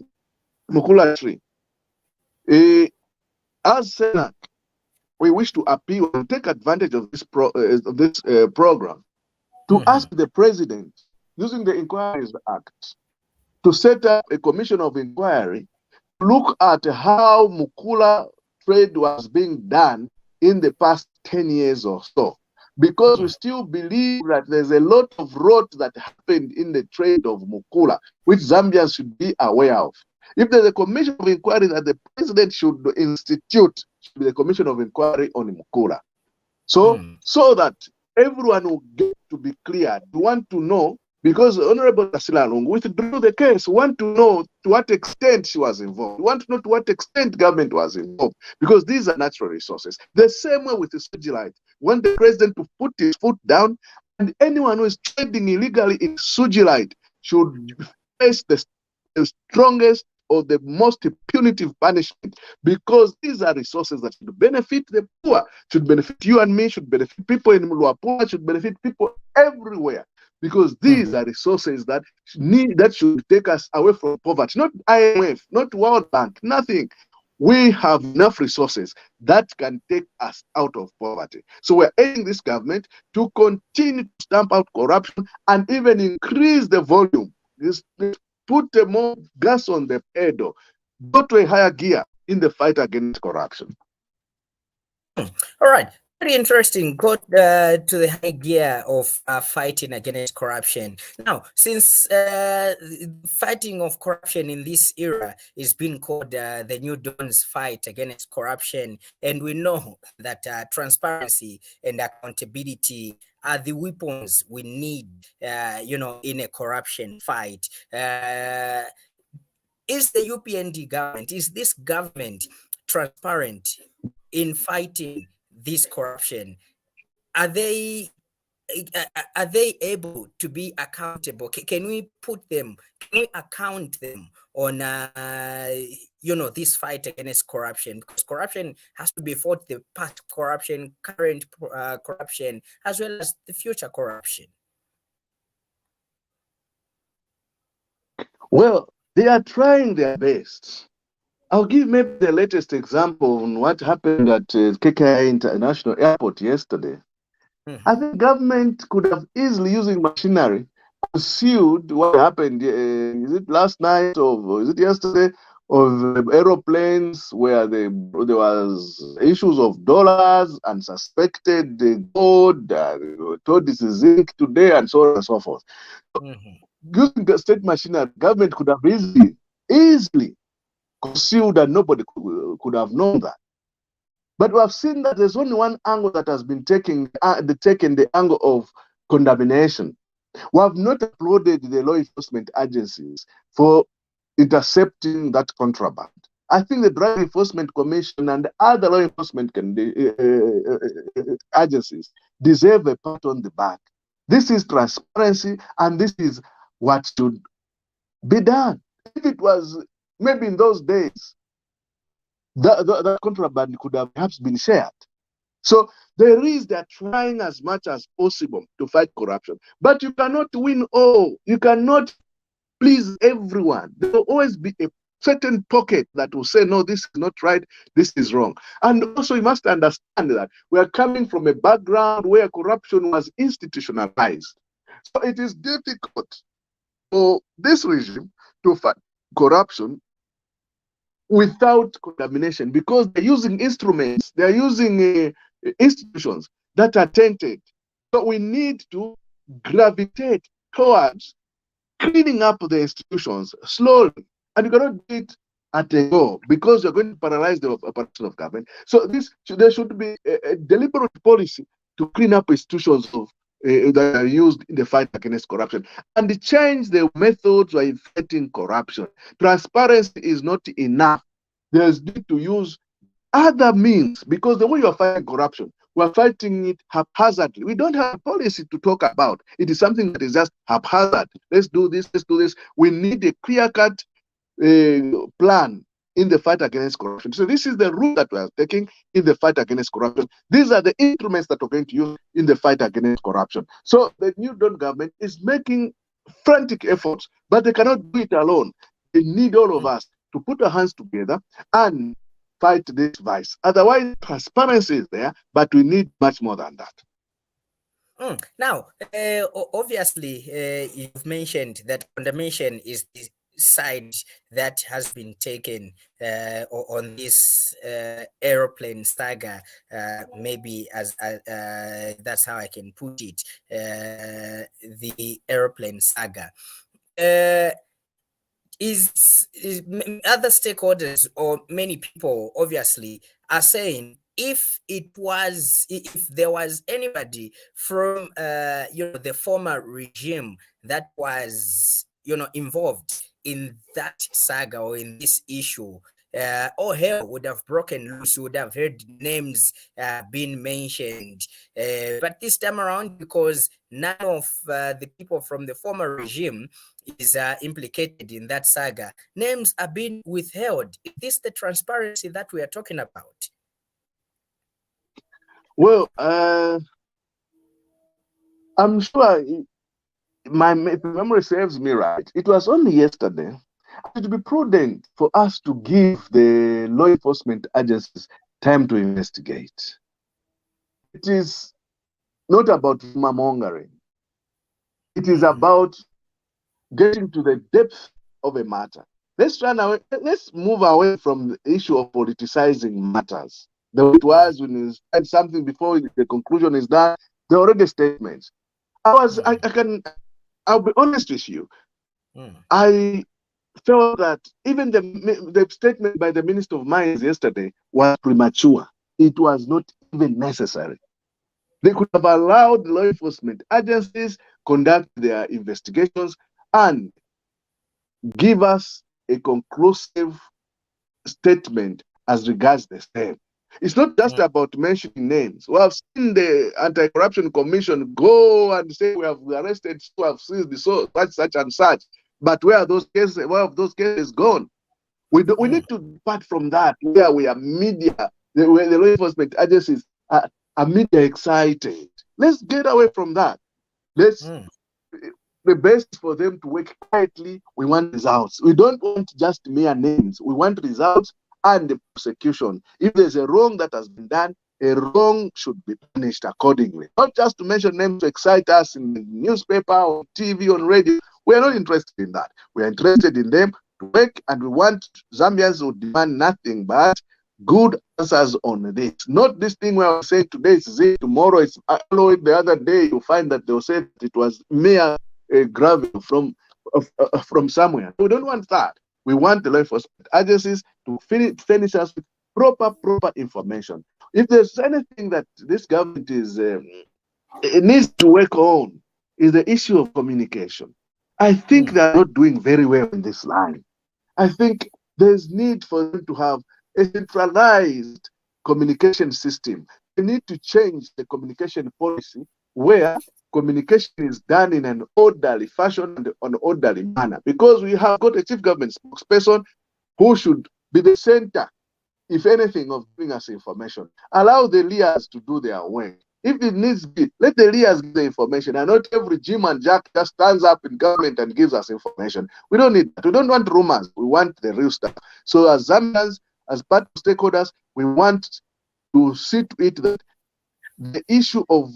Mukula tree, as SANAC, we wish to appeal and take advantage of this program to ask the president, using the Inquiries Act, to set up a commission of inquiry to look at how Mukula trade was being done in the past 10 years or so. Because we still believe that there's a lot of rot that happened in the trade of Mukula, which Zambians should be aware of. If there's a commission of inquiry that the president should institute, should be the commission of inquiry on Mukula. So that everyone will get to be clear, to want to know, because Honorable Tasilalung withdrew the case, want to know to what extent she was involved, want to know to what extent government was involved, because these are natural resources. The same way with the Sujilite, want the president to put his foot down, and anyone who is trading illegally in Sujilite should face the strongest or the most punitive punishment, because these are resources that should benefit the poor, should benefit you and me, should benefit people in Luapula, should benefit people everywhere, because these are resources that should take us away from poverty. Not IMF, not World Bank, nothing. We have enough resources that can take us out of poverty. So we're urging this government to continue to stamp out corruption and even increase the volume. Put more gas on the pedal, go to a higher gear in the fight against corruption. All right. Very interesting. Go to the high gear of fighting against corruption. Now, since fighting of corruption in this era is being called the new dawn's fight against corruption, and we know that transparency and accountability are the weapons we need, in a corruption fight. Is the UPND government, is this government transparent in fighting this corruption? Are they able to be accountable? Can we account them on this fight against corruption? Because corruption has to be fought, the past corruption, current corruption, as well as the future corruption. Well, they are trying their best. I'll give maybe the latest example on what happened at KKI International Airport yesterday. I think government could have easily, using machinery, concealed what happened. Is it last night or is it yesterday? Of aeroplanes where there was issues of dollars and suspected gold, told this is zinc today, and so on and so forth. Using the state machinery, government could have easily concealed, and nobody could have known that. But we have seen that there's only one angle that has been taken the angle of condemnation. We have not applauded the law enforcement agencies for intercepting that contraband. I think the Drug Enforcement Commission and other law enforcement agencies deserve a pat on the back. This is transparency, and this is what should be done. If it was maybe in those days, the contraband could have perhaps been shared. So they're trying as much as possible to fight corruption. But you cannot win all. You cannot please everyone. There will always be a certain pocket that will say, no, this is not right, this is wrong. And also you must understand that we are coming from a background where corruption was institutionalized. So it is difficult for this regime to fight corruption without condemnation, because they're using instruments, they're using institutions that are tainted. So we need to gravitate towards cleaning up the institutions slowly. And you cannot do it at a go, because you're going to paralyze the operation of government. So there should be a deliberate policy to clean up institutions that are used in the fight against corruption, and change the methods of fighting corruption. Transparency is not enough. There's need to use other means, because the way you are fighting corruption, we're fighting it haphazardly. We don't have a policy to talk about. It is something that is just haphazard. Let's do this, let's do this. We need a clear-cut plan in the fight against corruption. So this is the route that we are taking in the fight against corruption. These are the instruments that we're going to use in the fight against corruption. So the new Dawn government is making frantic efforts, but they cannot do it alone. They need all of us to put our hands together and fight this vice. Otherwise, transparency is there, but we need much more than that. Now, obviously, you've mentioned that condemnation is the side that has been taken on this aeroplane saga, maybe as that's how I can put it, the aeroplane saga. Is other stakeholders or many people obviously are saying, if there was anybody from the former regime that was involved in that saga or in this issue, all hell would have broken loose. We would have heard names being mentioned, but this time around, because none of the people from the former regime is implicated in that saga, names are being withheld. Is this the transparency that we are talking about? Well, I'm sure if my memory serves me right, it was only yesterday. It would be prudent for us to give the law enforcement agencies time to investigate. It is not about mongering. It is about getting to the depth of a matter. Let's move away from the issue of politicizing matters. The way it was when you said something before the conclusion is done, there are already statements. I'll be honest with you. I felt that even the statement by the Minister of Mines yesterday was premature. It was not even necessary. They could have allowed law enforcement agencies conduct their investigations and give us a conclusive statement as regards the same. It's not just about mentioning names. We have seen the Anti-Corruption Commission go and say we have arrested, we have seized such and such. But where are those cases? Where have those cases gone? We need to depart from that, where we are media, where the law enforcement agencies are media excited. Let's get away from that. The best for them to work quietly. We want results. We don't want just mere names. We want results and the prosecution. If there's a wrong that has been done, a wrong should be punished accordingly. Not just to mention names to excite us in the newspaper, on TV, on radio. We are not interested in that. We are interested in them to work, and we want Zambians who demand nothing but good answers on this. Not this thing where I say today it's Z, tomorrow it's alloyed. The other day you find that they'll say that it was mere gravel from somewhere. We don't want that. We want the law enforcement agencies to furnish us with proper information. If there's anything that this government it needs to work on, is the issue of communication. I think they're not doing very well in this line. I think there's need for them to have a centralized communication system. They need to change the communication policy where communication is done in an orderly fashion and an orderly manner, because we have got a chief government spokesperson who should be the center, if anything, of giving us information. Allow the leaders to do their work. If it needs to be, let the leaders give the information, and not every Jim and Jack just stands up in government and gives us information. We don't need that. We don't want rumors. We want the real stuff. So as Zambians, as part of stakeholders, we want to see to it that the issue of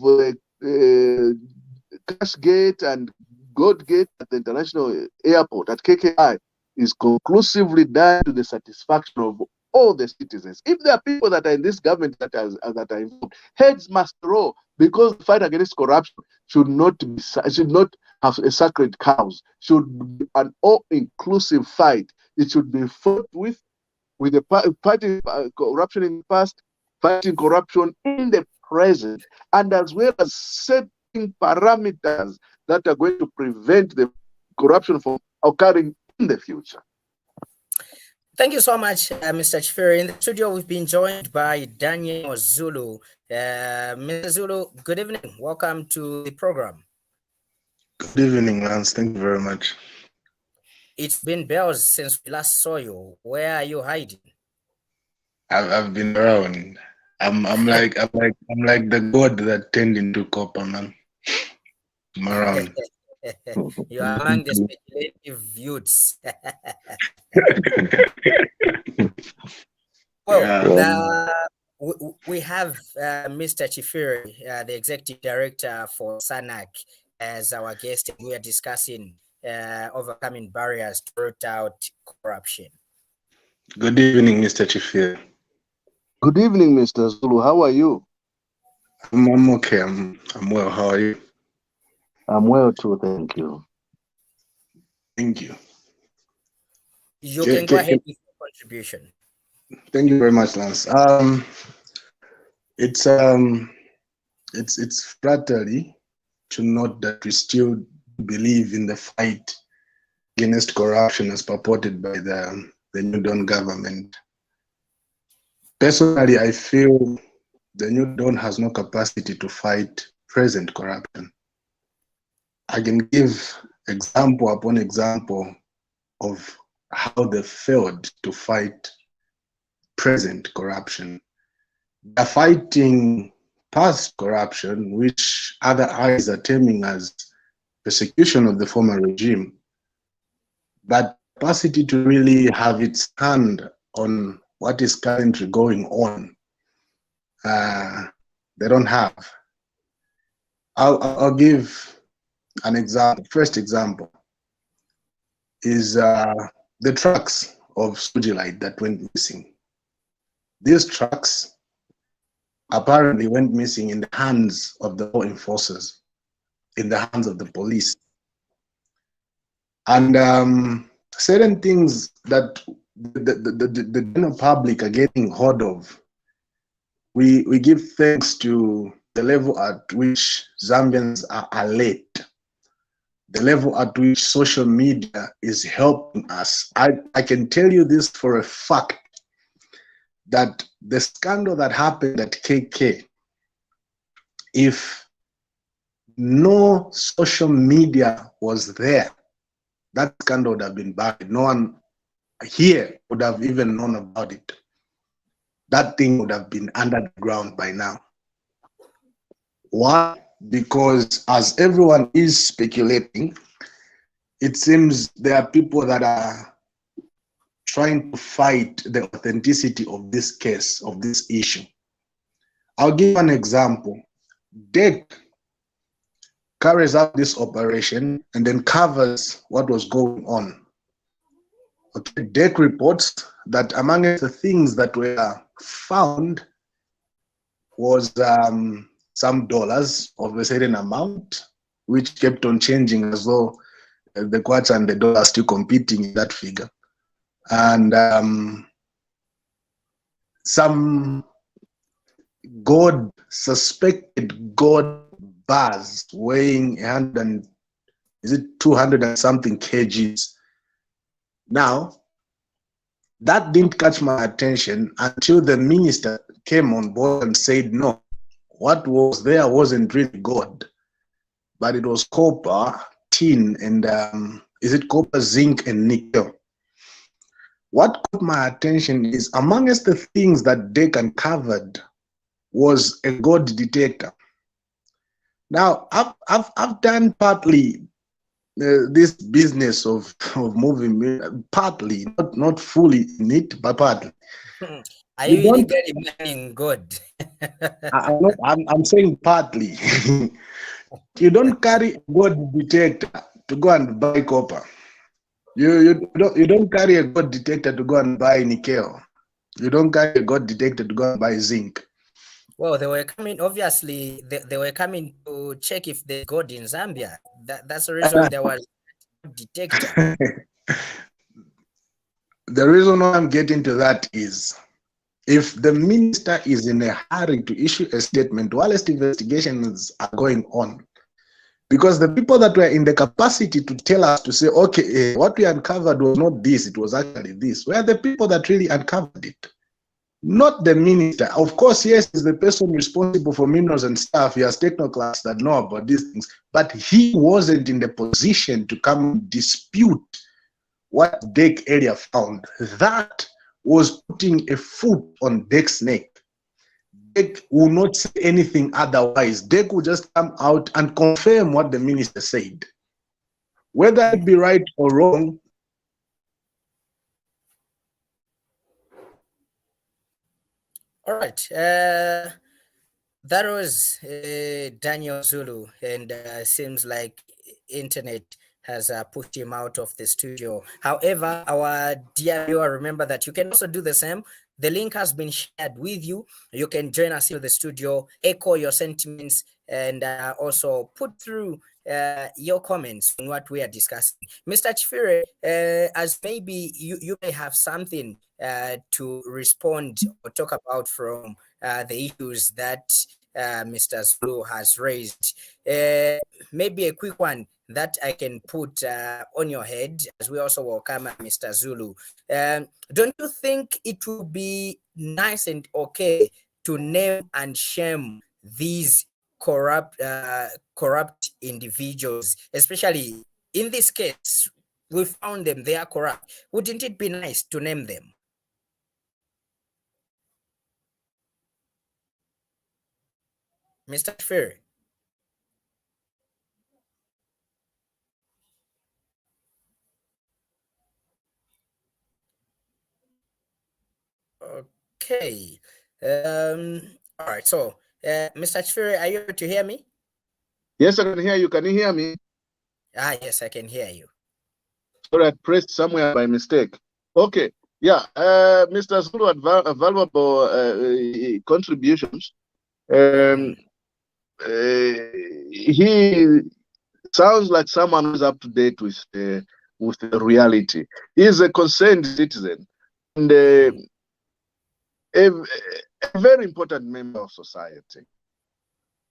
Cash Gate and God Gate at the international airport at KKI is conclusively done to the satisfaction of all the citizens. If there are people that are in this government that are involved, heads must roll, because the fight against corruption should not have a sacred cows. Should be an all-inclusive fight. It should be fought with the fighting corruption in the past, fighting corruption in the present, and as well as setting parameters that are going to prevent the corruption from occurring in the future. Thank you so much, Mr. Chifire. In the studio, we've been joined by Daniel Zulu. Mr. Zulu, good evening. Welcome to the program. Good evening, Lance. Thank you very much. It's been bells since we last saw you. Where are you hiding? I've been around. I'm like the god that turned into copper, man. I'm around. You are among the speculative youths. Well, we have Mr. Chifire, the Executive Director for SANAC, as our guest. We are discussing overcoming barriers to root out corruption. Good evening, Mr. Chifire. Good evening, Mr. Zulu. How are you? I'm okay. I'm well. How are you? I'm well too, thank you. Thank you. You can go ahead with your contribution. Thank you very much, Lance. It's flattery to note that we still believe in the fight against corruption as purported by the New Dawn government. Personally, I feel the New Dawn has no capacity to fight present corruption. I can give example upon example of how they failed to fight present corruption. They're fighting past corruption, which other eyes are terming as persecution of the former regime. But capacity to really have its hand on what is currently going on, they don't have. I'll give an example. First example is the trucks of Sujilite that went missing. These trucks apparently went missing in the hands of the law enforcers, in the hands of the police. And certain things that the general public are getting hold of, we give thanks to the level at which Zambians are alert, the level at which social media is helping us. I can tell you this for a fact, that the scandal that happened at KK, if no social media was there, that scandal would have been buried. No one here would have even known about it. That thing would have been under the ground by now. Why? Because as everyone is speculating, it seems there are people that are trying to fight the authenticity of this case, of this issue. I'll give an example. DEC carries out this operation and then covers what was going on. Okay, DEC reports that among the things that were found was some dollars of a certain amount, which kept on changing as though the kwacha and the dollar are still competing in that figure. And some suspected gold bars weighing 200 and something kgs. Now, that didn't catch my attention until the minister came on board and said, no, what was there wasn't really gold, but it was copper, tin, and is it copper, zinc, and nickel? What caught my attention is amongst the things that DEC uncovered was a gold detector. Now, I've done partly this business of moving, partly, not fully in it, but partly. Are You you don't. illegally mining gold? I'm saying partly. You don't carry a gold detector to go and buy copper. You don't carry a gold detector to go and buy nickel. You don't carry a gold detector to go and buy zinc. Well, they were coming, obviously, they were coming to check if there's gold in Zambia. That's the reason there was a detector. The reason why I'm getting to that is if the minister is in a hurry to issue a statement whilst investigations are going on, because the people that were in the capacity to tell us to say, okay, what we uncovered was not this, it was actually this, were the people that really uncovered it, not the minister. Of course, yes, he's the person responsible for minerals and stuff. He has technocrats that know about these things, but he wasn't in the position to come dispute what Deck area found. That was putting a foot on Deck's neck. Deck will not say anything otherwise. Deck will just come out and confirm what the minister said. Whether it be right or wrong. All right. That was Daniel Zulu, and seems like internet has pushed him out of the studio. However, our dear viewer, remember that you can also do the same. The link has been shared with you. You can join us in the studio, echo your sentiments, and also put through your comments on what we are discussing. Mr. Chifire, as maybe you may have something to respond or talk about from the issues that Mr. Zulu has raised. Maybe a quick one that I can put on your head as we also welcome Mr. Zulu. Don't you think it would be nice and okay to name and shame these corrupt individuals, especially in this case, we found them, they are corrupt. Wouldn't it be nice to name them? Mr. Fair. Okay. All right. So, Mr. Chifire, are you able to hear me? Yes, I can hear you. Can you hear me? Yes, I can hear you. Sorry, I pressed somewhere by mistake. Okay. Yeah. Mr. Zulu had valuable contributions. He sounds like someone who's up to date with the reality. He's a concerned citizen and a very important member of society.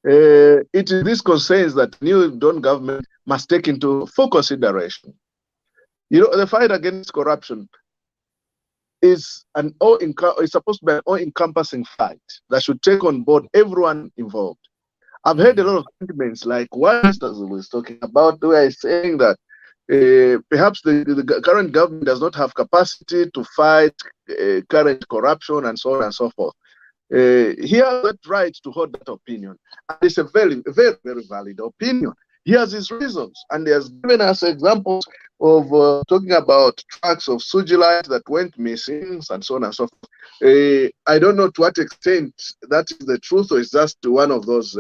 It is these concerns that new Dawn government must take into full consideration. You know, the fight against corruption is supposed to be an all-encompassing fight that should take on board everyone involved. I've heard a lot of sentiments like what Mr. Zulu is talking about, where he's saying that perhaps the current government does not have capacity to fight current corruption and so on and so forth. He has that right to hold that opinion. And it's a very, very, very valid opinion. He has his reasons, and he has given us examples of talking about tracks of Sugilite that went missing and so on and so forth. I don't know to what extent that is the truth or it's just one of those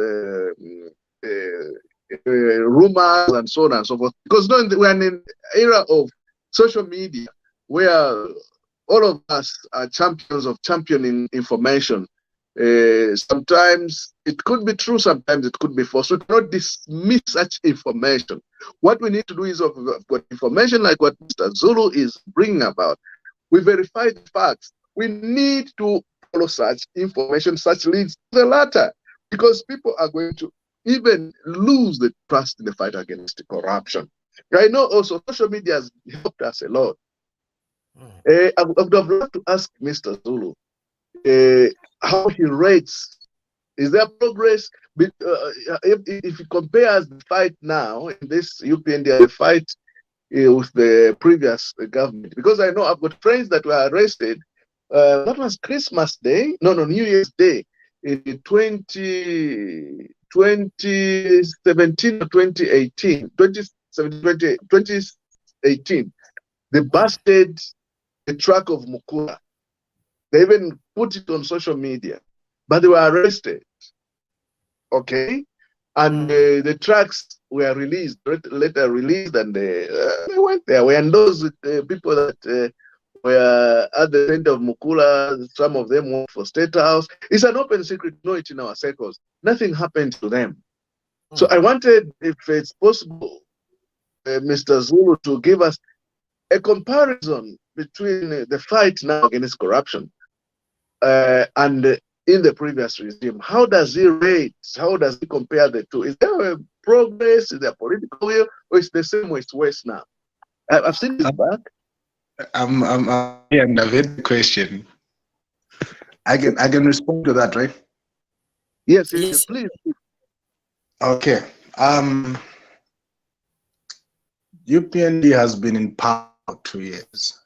rumors and so on and so forth. Because we're in an era of social media where all of us are champions of championing information. Sometimes it could be true, sometimes it could be false. We cannot dismiss such information. What we need to do is, got information like what Mr. Zulu is bringing about, we verify the facts. We need to follow such information, such leads to the latter, because people are going to even lose the trust in the fight against corruption. I know also social media has helped us a lot. I would have loved to ask Mr. Zulu how he rates. Is there progress? If he compares the fight now in this UPND, the fight with the previous government, because I know I've got friends that were arrested. That was Christmas Day, no, New Year's Day in 2020, 2017 or 2018, they busted the truck of Mukula. They even put it on social media, but they were arrested. Okay, and the trucks were released, later released, and they went there. We endorsed with people that were at the center of Mukula. Some of them worked for State House. It's an open secret, know it in our circles. Nothing happened to them. So I wanted, if it's possible, Mr. Zulu, to give us a comparison between the fight now against corruption and in the previous regime. How does he rate? How does he compare the two? Is there a progress? Is there political will, or is the same way it's worse now? I've seen this back. And I've heard the question. I can respond to that, right? Yes, please. Okay. UPND has been in power for 2 years.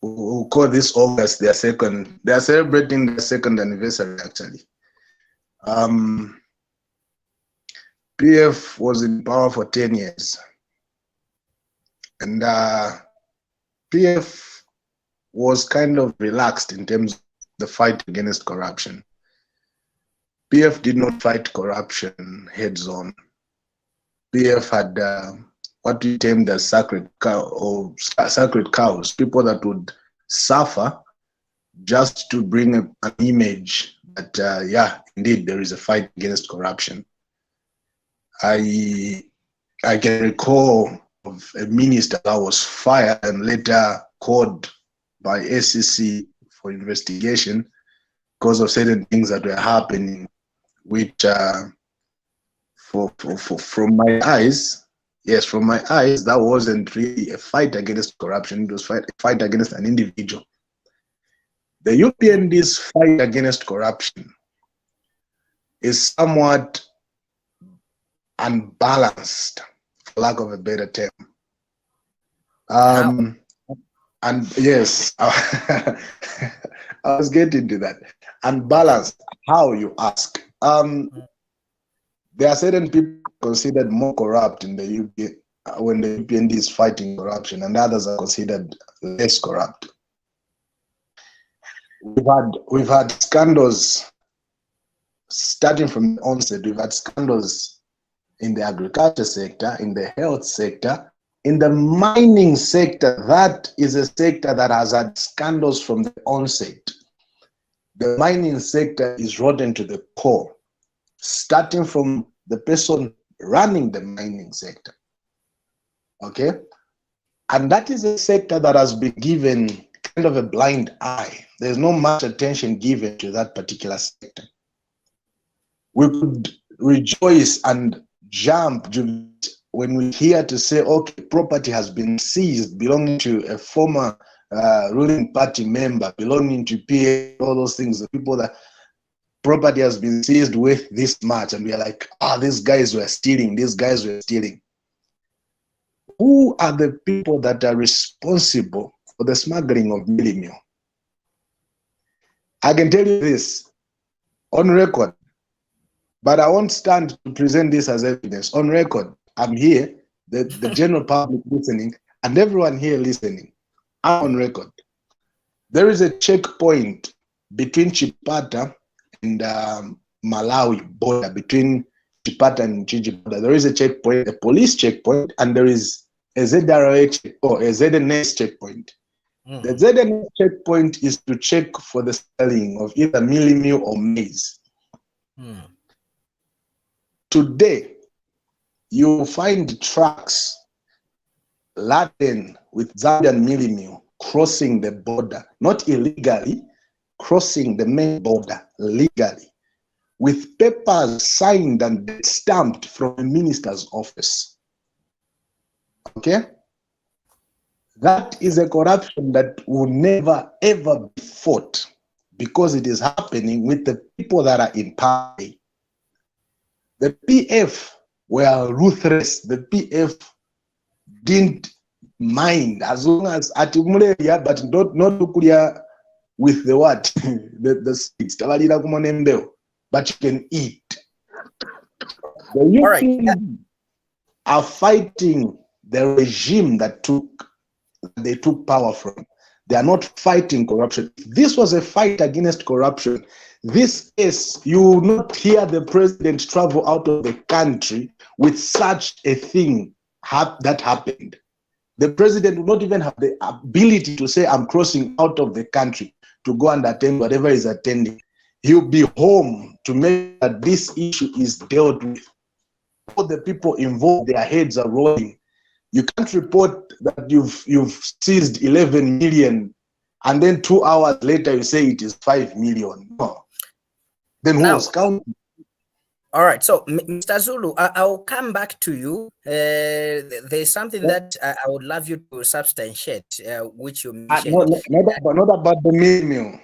We'll call this August their second. They are celebrating their second anniversary, actually. PF was in power for 10 years. And PF was kind of relaxed in terms of the fight against corruption. PF did not fight corruption heads on. PF had what we termed as sacred cows, people that would suffer just to bring an image that, yeah, indeed, there is a fight against corruption. I can recall of a minister that was fired and later called by SEC for investigation because of certain things that were happening, which from my eyes, yes, from my eyes, that wasn't really a fight against corruption. It was a fight against an individual. The UPND's fight against corruption is somewhat unbalanced, for lack of a better term. And yes, I was getting to that. Unbalanced, how you ask. There are certain people considered more corrupt in the UP when the UPND is fighting corruption, and others are considered less corrupt. We've had scandals starting from the onset. We've had scandals in the agriculture sector, in the health sector, in the mining sector. That is a sector that has had scandals from the onset. The mining sector is rotten to the core, starting from the person running the mining sector. Okay? And that is a sector that has been given kind of a blind eye. There's not much attention given to that particular sector. We could rejoice and jump when we hear to say, okay, property has been seized belonging to a former ruling party member, belonging to PA, all those things, the people that property has been seized with this much, and we are like, these guys were stealing, these guys were stealing. Who are the people that are responsible for the smuggling of millimil? I can tell you this on record, but I won't stand to present this as evidence. On record, I'm here, the general public listening, and everyone here listening. I'm on record. There is a checkpoint between Chipata and Malawi border, between Chipata and Chiji border. There is a checkpoint, a police checkpoint, and there is a ZRA or a ZNS checkpoint. The ZNS checkpoint is to check for the selling of either millimil or maize. Today, you will find trucks laden with Zambian millimil crossing the border, not illegally, crossing the main border legally, with papers signed and stamped from the minister's office. Okay? That is a corruption that will never ever be fought because it is happening with the people that are in power. The PF were ruthless. The PF didn't mind as long as atimuleya, but not ukulia with the what? the seeds. But you can eat. The All right. UPND are fighting the regime that they took power from. They are not fighting corruption. If this was a fight against corruption, this case, you will not hear the president travel out of the country with such a thing that happened. The president will not even have the ability to say, I'm crossing out of the country to go and attend whatever is attending. He'll be home to make sure that this issue is dealt with. All the people involved, their heads are rolling. You can't report that you've seized 11 million and then 2 hours later you say it is 5 million. No. Then who was counting? All right, so Mr. Zulu, I'll come back to you. There's something that I would love you to substantiate, which you mentioned. Not about the meal.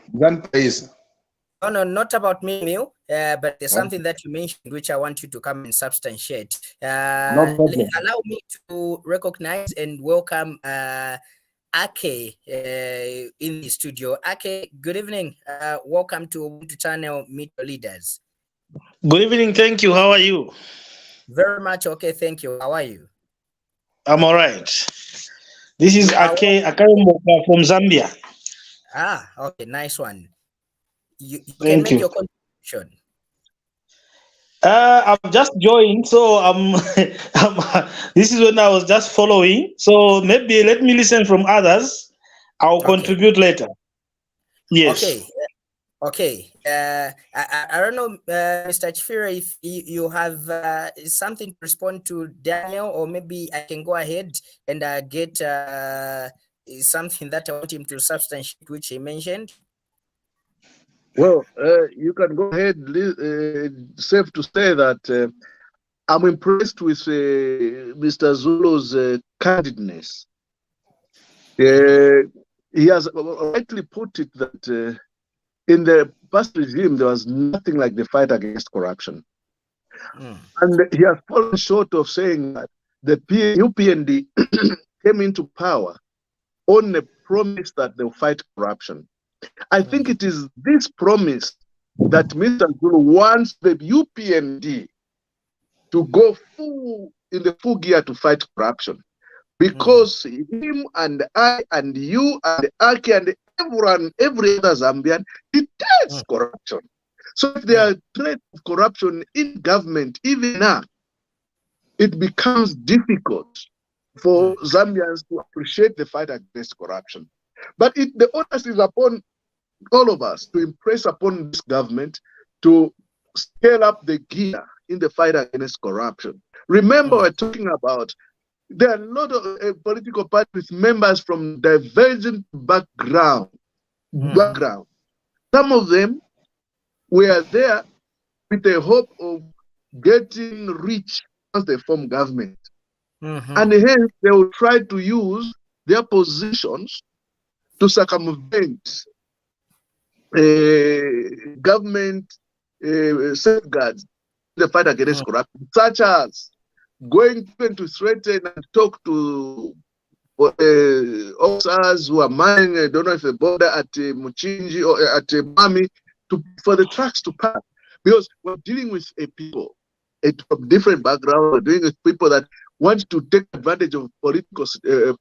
No, not about me, but there's something that you mentioned which I want you to come and substantiate. No problem. Allow me to recognize and welcome Ake in the studio. Ake, good evening. Welcome to Ubuntu channel, Meet Your Leaders. Good evening. Thank you. How are you? Very much okay. Thank you. How are you? I'm all right. This is Ake Akayomoka from Zambia. Ah, okay. Nice one. You can Thank make you. your contribution. I've just joined, so this is when I was just following. So maybe let me listen from others. I'll contribute later. Yes. Okay. I don't know, Mr. Chifire, if you have something to respond to Daniel, or maybe I can go ahead and get something that I want him to substantiate, which he mentioned. Well, you can go ahead. Safe to say that I'm impressed with Mr. Zulu's candidness. He has rightly put it that in the past regime, there was nothing like the fight against corruption. And he has fallen short of saying that the UPND came into power on a promise that they'll fight corruption. I think it is this promise that Mr. Zulu wants the UPND to go in the full gear to fight corruption. Because him and I and you and Aki and everyone, every other Zambian, detests corruption. So if there are threats of corruption in government, even now, it becomes difficult for Zambians to appreciate the fight against corruption. But the onus is upon all of us to impress upon this government to scale up the gear in the fight against corruption. Remember, we're talking about there are a lot of political parties members from divergent background. Some of them were there with the hope of getting rich once they form government. And hence they will try to use their positions to circumvent government safeguards in the fight against corruption, such as going to threaten and talk to officers who are manning, I don't know if the border at Muchinji or at Mami, for the trucks to pass. Because we're dealing with a people from different backgrounds, we're dealing with people that want to take advantage of political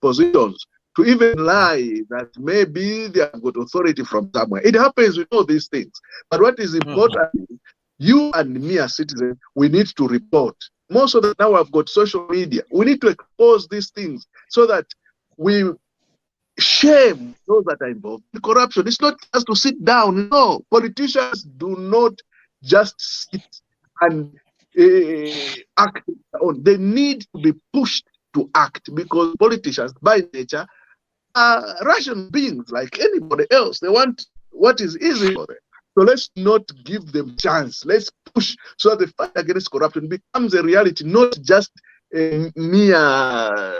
positions to even lie that maybe they have got authority from somewhere. It happens with all these things. But what is important is you and me as citizens, we need to report. More so that now I've got social media. We need to expose these things so that we shame those that are involved in corruption. It's not just to sit down. No, politicians do not just sit and act on. They need to be pushed to act, because politicians by nature are rational beings like anybody else. They want what is easy for them. So let's not give them chance. Let's push so that the fight against corruption becomes a reality, not just a mere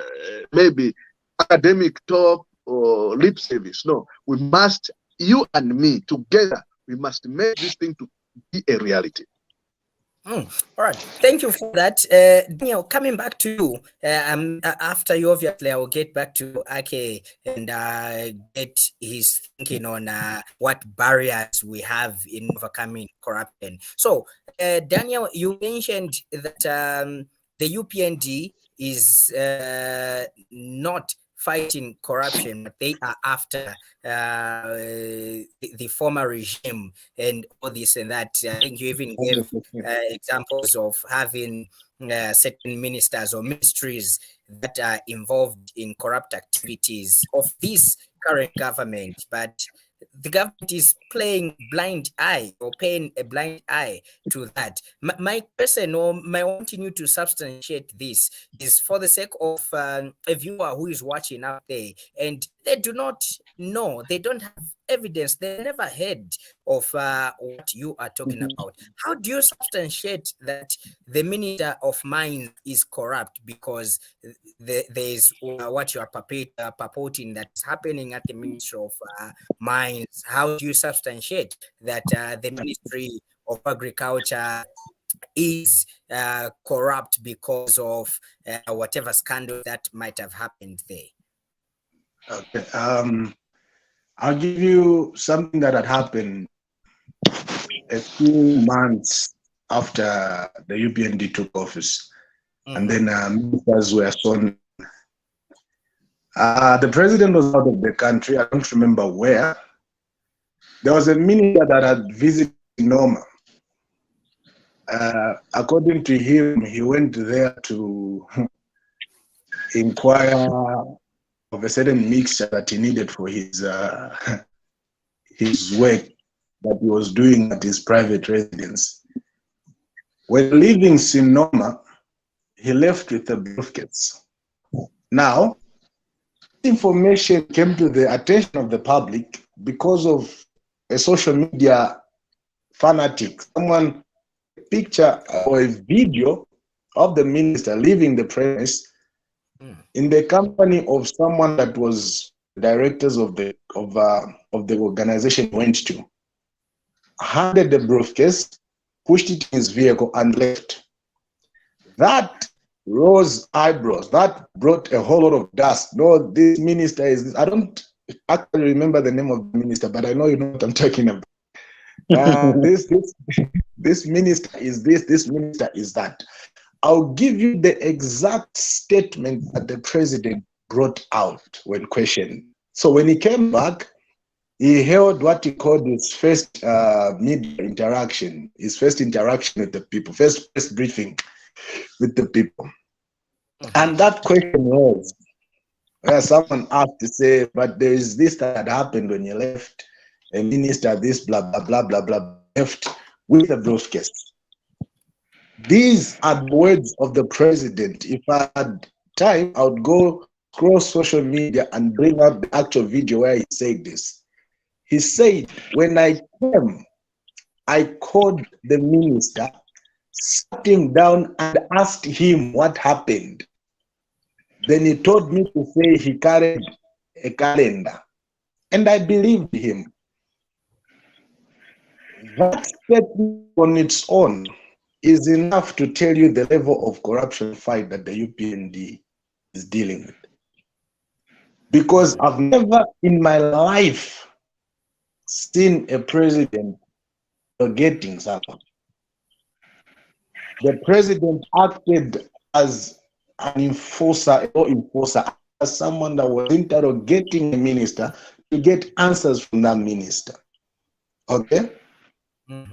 maybe academic talk or lip service. No, we must, you and me together, we must make this thing to be a reality. All right, thank you for that, Daniel. Coming back to you, after you, obviously, I will get back to Ake and get his thinking on what barriers we have in overcoming corruption. So, Daniel, you mentioned that the UPND is not fighting corruption, but they are after the former regime and all this and that. I think you even gave examples of having certain ministers or ministries that are involved in corrupt activities of this current government, but the government is playing blind eye or paying a blind eye to that. My question, or my wanting you to substantiate this, is for the sake of a viewer who is watching out there and they do not know, they don't have evidence, they never heard of what you are talking about. How do you substantiate that the minister of mines is corrupt? Because there is what you are purporting that's happening at the Ministry of Mines. How do you substantiate that the Ministry of Agriculture is corrupt because of whatever scandal that might have happened there? Okay. I'll give you something that had happened a few months after the UPND took office, and then ministers were sworn. The president was out of the country. I don't remember where. There was a minister that had visited Noma. According to him, he went there to inquire of a certain mixture that he needed for his work that he was doing at his private residence. When leaving Sinoma, he left with a briefcase. Now, information came to the attention of the public because of a social media fanatic. Someone picture or a video of the minister leaving the premise in the company of someone that was directors of the organization went to, handed the briefcase, pushed it in his vehicle and left. That rose eyebrows. That brought a whole lot of dust. No, this minister is this. I don't actually remember the name of the minister, but I know you know what I'm talking about. This minister is this minister is that. I'll give you the exact statement that the president brought out when questioned. So when he came back, he held what he called his first media interaction, his first interaction with the people, first briefing with the people. And that question was, someone asked to say, but there is this that happened when you left, a minister, this blah, blah, blah, blah, blah, left with a briefcase. These are the words of the president. If I had time, I would go across social media and bring up the actual video where he said this. He said, when I came, I called the minister, sat him down and asked him what happened. Then he told me to say he carried a calendar. And I believed him. That statement on its own is enough to tell you the level of corruption fight that the UPND is dealing with. Because I've never in my life seen a president forgetting something. The president acted as an enforcer, as someone that was interrogating a minister to get answers from that minister. Okay?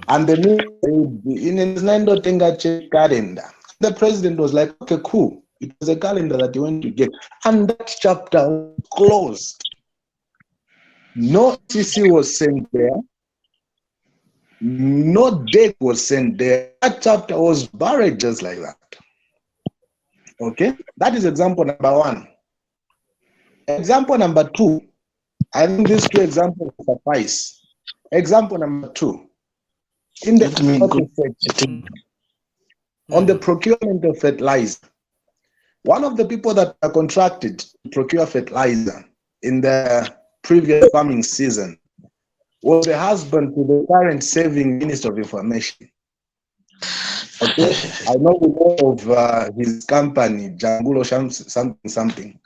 And the minister, in his calendar, the president was like, okay, cool. It was a calendar that he went to get. And that chapter was closed. No CC was sent there. No date was sent there. That chapter was buried just like that. Okay? That is example number one. Example number two, I think these two examples suffice. Example number two, in the on the procurement of fertilizer, one of the people that are contracted to procure fertilizer in the previous farming season was the husband to the current serving Minister of Information. Okay, I know the name of his company, Jangulo something.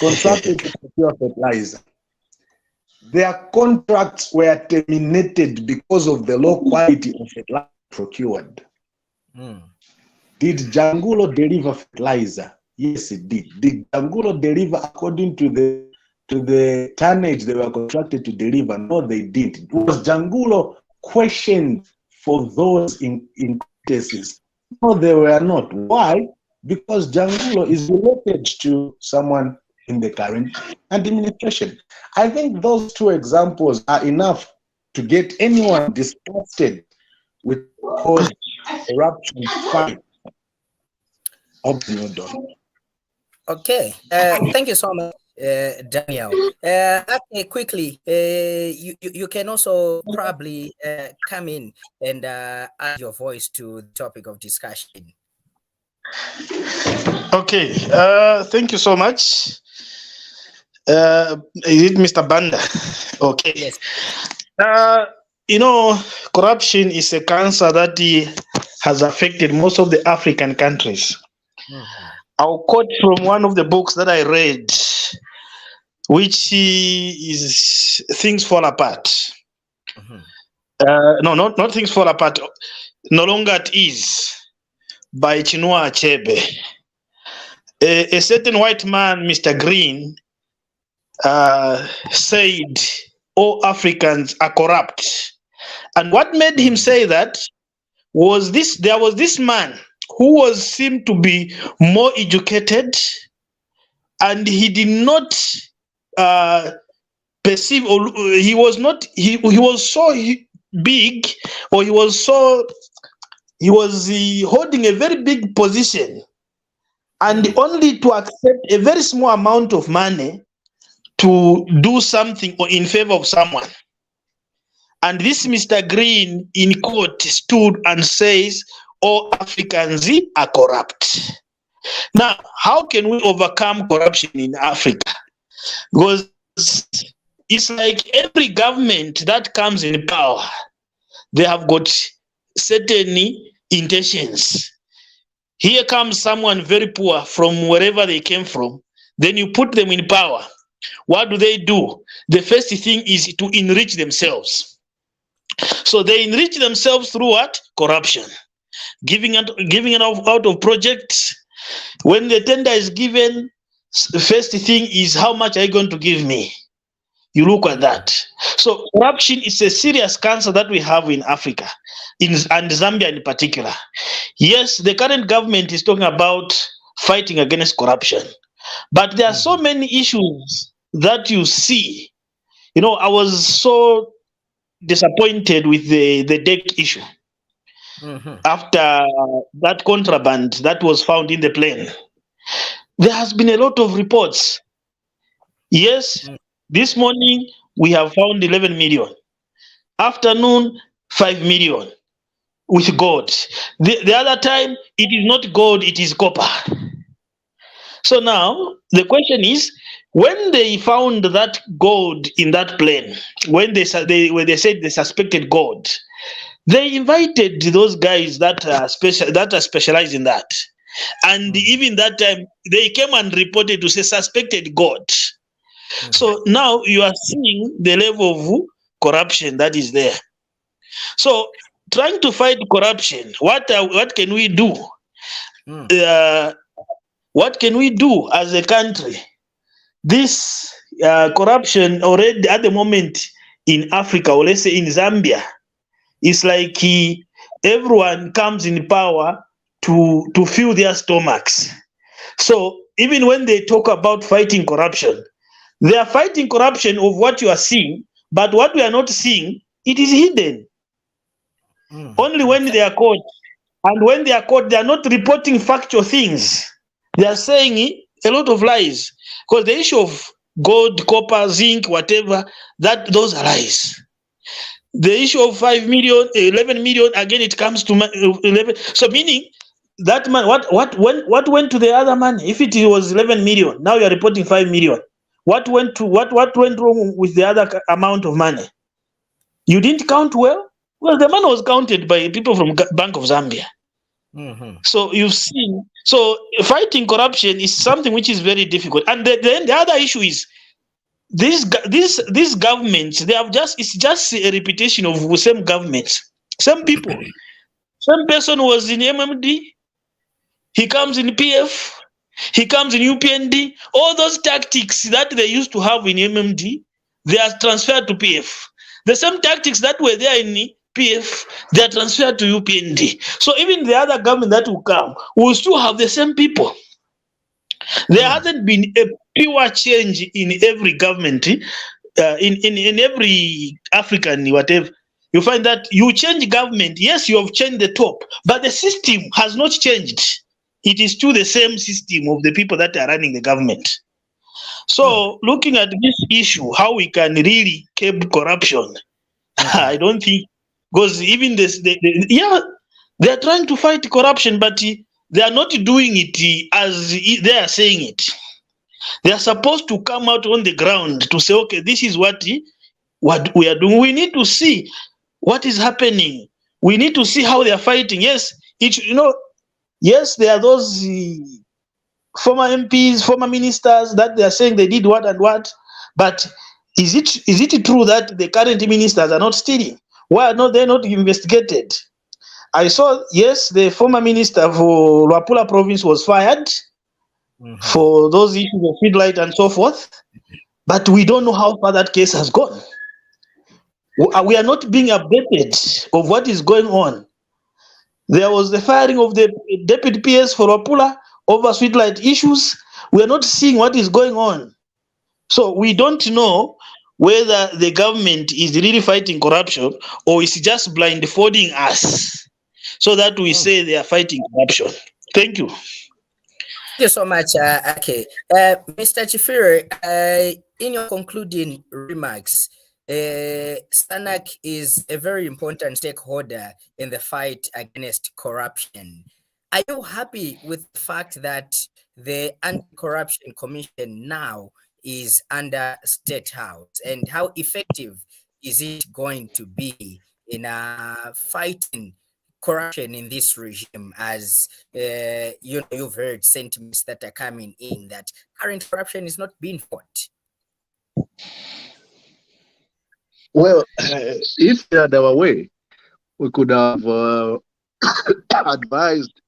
Contracted to procure fertilizer. Their contracts were terminated because of the low quality of fertilizer procured. Did Jangulo deliver fertilizer? Yes, it did. Did Jangulo deliver according to the tonnage they were contracted to deliver? No, they didn't. Was Jangulo questioned for those inquiries? No, they were not. Why? Because Jangulo is related to someone in the current administration. I think those two examples are enough to get anyone disgusted with called corruption fight. Okay, thank you so much, Daniel. Okay, quickly, you can also probably come in and add your voice to the topic of discussion. Okay, thank you so much. Is it Mr. Banda? Okay. Yes. You know, corruption is a cancer that has affected most of the African countries. I'll quote from one of the books that I read, which is Things Fall Apart. No, not Things Fall Apart, No Longer at Ease, by Chinua Achebe. A certain white man, Mr. Green, said all Africans are corrupt. And what made him say that was there was this man who seemed to be more educated, and he did not perceive, or he was so big, or he was holding a very big position, and only to accept a very small amount of money to do something or in favor of someone. And this Mr. Green in court stood and says, all Africans are corrupt. Now, how can we overcome corruption in Africa? Because it's like every government that comes in power, they have got certain intentions. Here comes someone very poor from wherever they came from. Then you put them in power. What do? The first thing is to enrich themselves. So they enrich themselves through what? Corruption. Giving it out of projects. When the tender is given, the first thing is, how much are you going to give me? You look at that. So corruption is a serious cancer that we have in Africa, and Zambia in particular. Yes, the current government is talking about fighting against corruption, but there are so many issues that you see. You know, I was so disappointed with the deck issue after that contraband that was found in the plane. There has been a lot of reports. Yes, this morning we have found 11 million. Afternoon, 5 million with gold. The other time, it is not gold, it is copper. So now the question is, when they found that gold in that plane, when they said they suspected gold, they invited those guys that are specialized in that, and even that time they came and reported to say suspected gold. So now you are seeing the level of corruption that is there. So trying to fight corruption, what can we do? What can we do as a country? This corruption already at the moment in Africa, or let's say in Zambia, is like everyone comes in power to fill their stomachs. So even when they talk about fighting corruption, they are fighting corruption of what you are seeing, but what we are not seeing, it is hidden. Only when they are caught, and when they are caught, they are not reporting factual things. They are saying a lot of lies, because the issue of gold, copper, zinc, whatever, those are lies. The issue of 5 million, 11 million, again, it comes to 11. So meaning that man, what went to the other man? If it was 11 million, now you are reporting 5 million. What went wrong with the other amount of money? You didn't count well. Well, the money was counted by people from Bank of Zambia. So you've seen, so fighting corruption is something which is very difficult. And then the other issue is these governments, they have it's just a repetition of the same governments, same people. Same person was in MMD, he comes in PF, he comes in UPND. All those tactics that they used to have in MMD, they are transferred to PF. The same tactics that were there in PF, they are transferred to UPND. So even the other government that will come will still have the same people. There hasn't been a pure change in every government, in every African whatever. You find that you change government, yes, you have changed the top, but the system has not changed. It is still the same system of the people that are running the government. So looking at this issue, how we can really curb corruption, I don't think, because even this, they are trying to fight corruption, but they are not doing it as they are saying it. They are supposed to come out on the ground to say, okay, this is what we are doing. We need to see what is happening. We need to see how they are fighting. Yes, yes, there are those former MPs, former ministers that they are saying they did what and what. But is it true that the current ministers are not stealing? Why are they not investigated? I saw, yes, the former minister for Luapula province was fired for those issues of feedlight and so forth. But we don't know how far that case has gone. We are not being updated of what is going on. There was the firing of the deputy PS for Luapula over streetlight issues. We are not seeing what is going on. So we don't know whether the government is really fighting corruption or is just blindfolding us so that we say they are fighting corruption. Thank you. Thank you so much, Ake. Mr. Chifire, in your concluding remarks, SANAC is a very important stakeholder in the fight against corruption. Are you happy with the fact that the Anti-Corruption Commission now is under State House, and how effective is it going to be in fighting corruption in this regime? As you've heard sentiments that are coming in that current corruption is not being fought. Well, if they had our way, we could have advised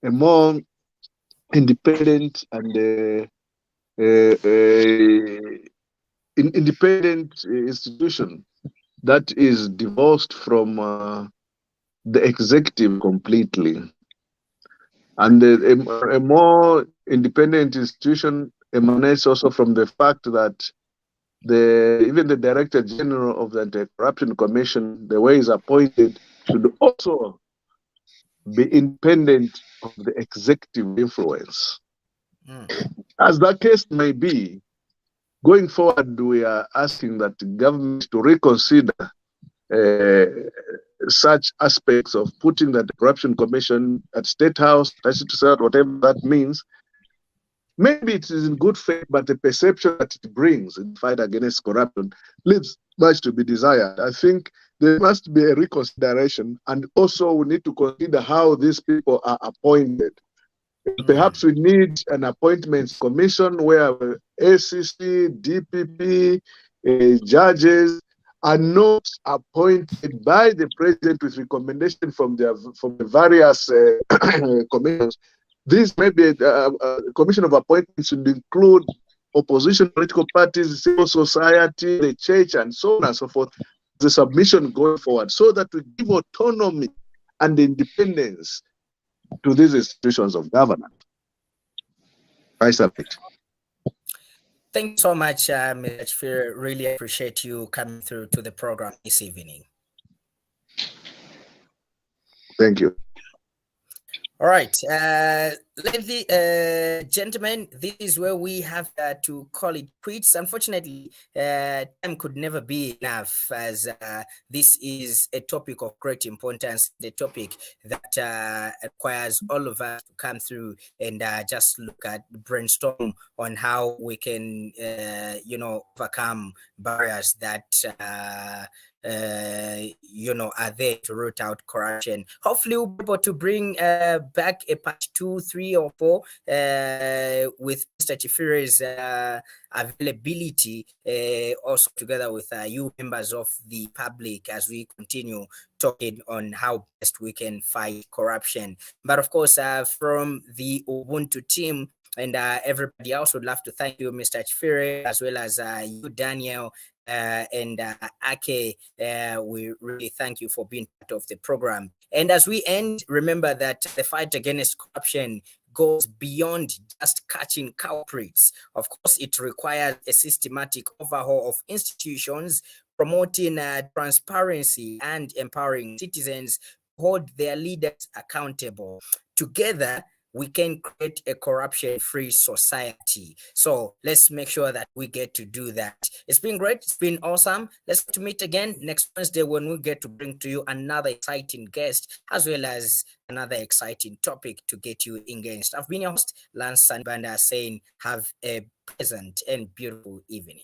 a more independent and independent institution that is divorced from the executive completely. And a more independent institution emanates also from the fact that even the Director General of the Anti-Corruption Commission, the way he's appointed, should also be independent of the executive influence. As that case may be, going forward, we are asking that the government to reconsider such aspects of putting the Corruption Commission at State House, whatever that means. Maybe it is in good faith, but the perception that it brings in the fight against corruption leaves much to be desired. I think there must be a reconsideration, and also we need to consider how these people are appointed. Perhaps we need an appointments commission where ACC, DPP, judges are not appointed by the president with recommendation from the various commissions. This may be a commission of appointments should include opposition political parties, civil society, the church, and so on and so forth. The submission going forward, so that we give autonomy and independence to these institutions of government. I submit. Thank you so much, Mr. Chifire. Really appreciate you coming through to the program this evening. Thank you. All right. Ladies, gentlemen, this is where we have to call it quits. Unfortunately, time could never be enough, as this is a topic of great importance, the topic that requires all of us to come through and just look at, brainstorm on how we can, overcome barriers that are there to root out corruption. Hopefully, we'll be able to bring back a part 2, 3, or 4 with Mr. Chifire's availability, also together with you members of the public, as we continue talking on how best we can fight corruption. But of course, from the Ubuntu team, and everybody else, would love to thank you, Mr. Chifire, as well as you, Daniel, and Ake. We really thank you for being part of the program. And as we end, remember that the fight against corruption goes beyond just catching culprits. Of course, it requires a systematic overhaul of institutions, promoting transparency and empowering citizens to hold their leaders accountable. Together, we can create a corruption-free society. So let's make sure that we get to do that. It's been great. It's been awesome. Let's meet again next Wednesday when we get to bring to you another exciting guest, as well as another exciting topic to get you engaged. I've been your host, Lance Sanbanda, saying have a pleasant and beautiful evening.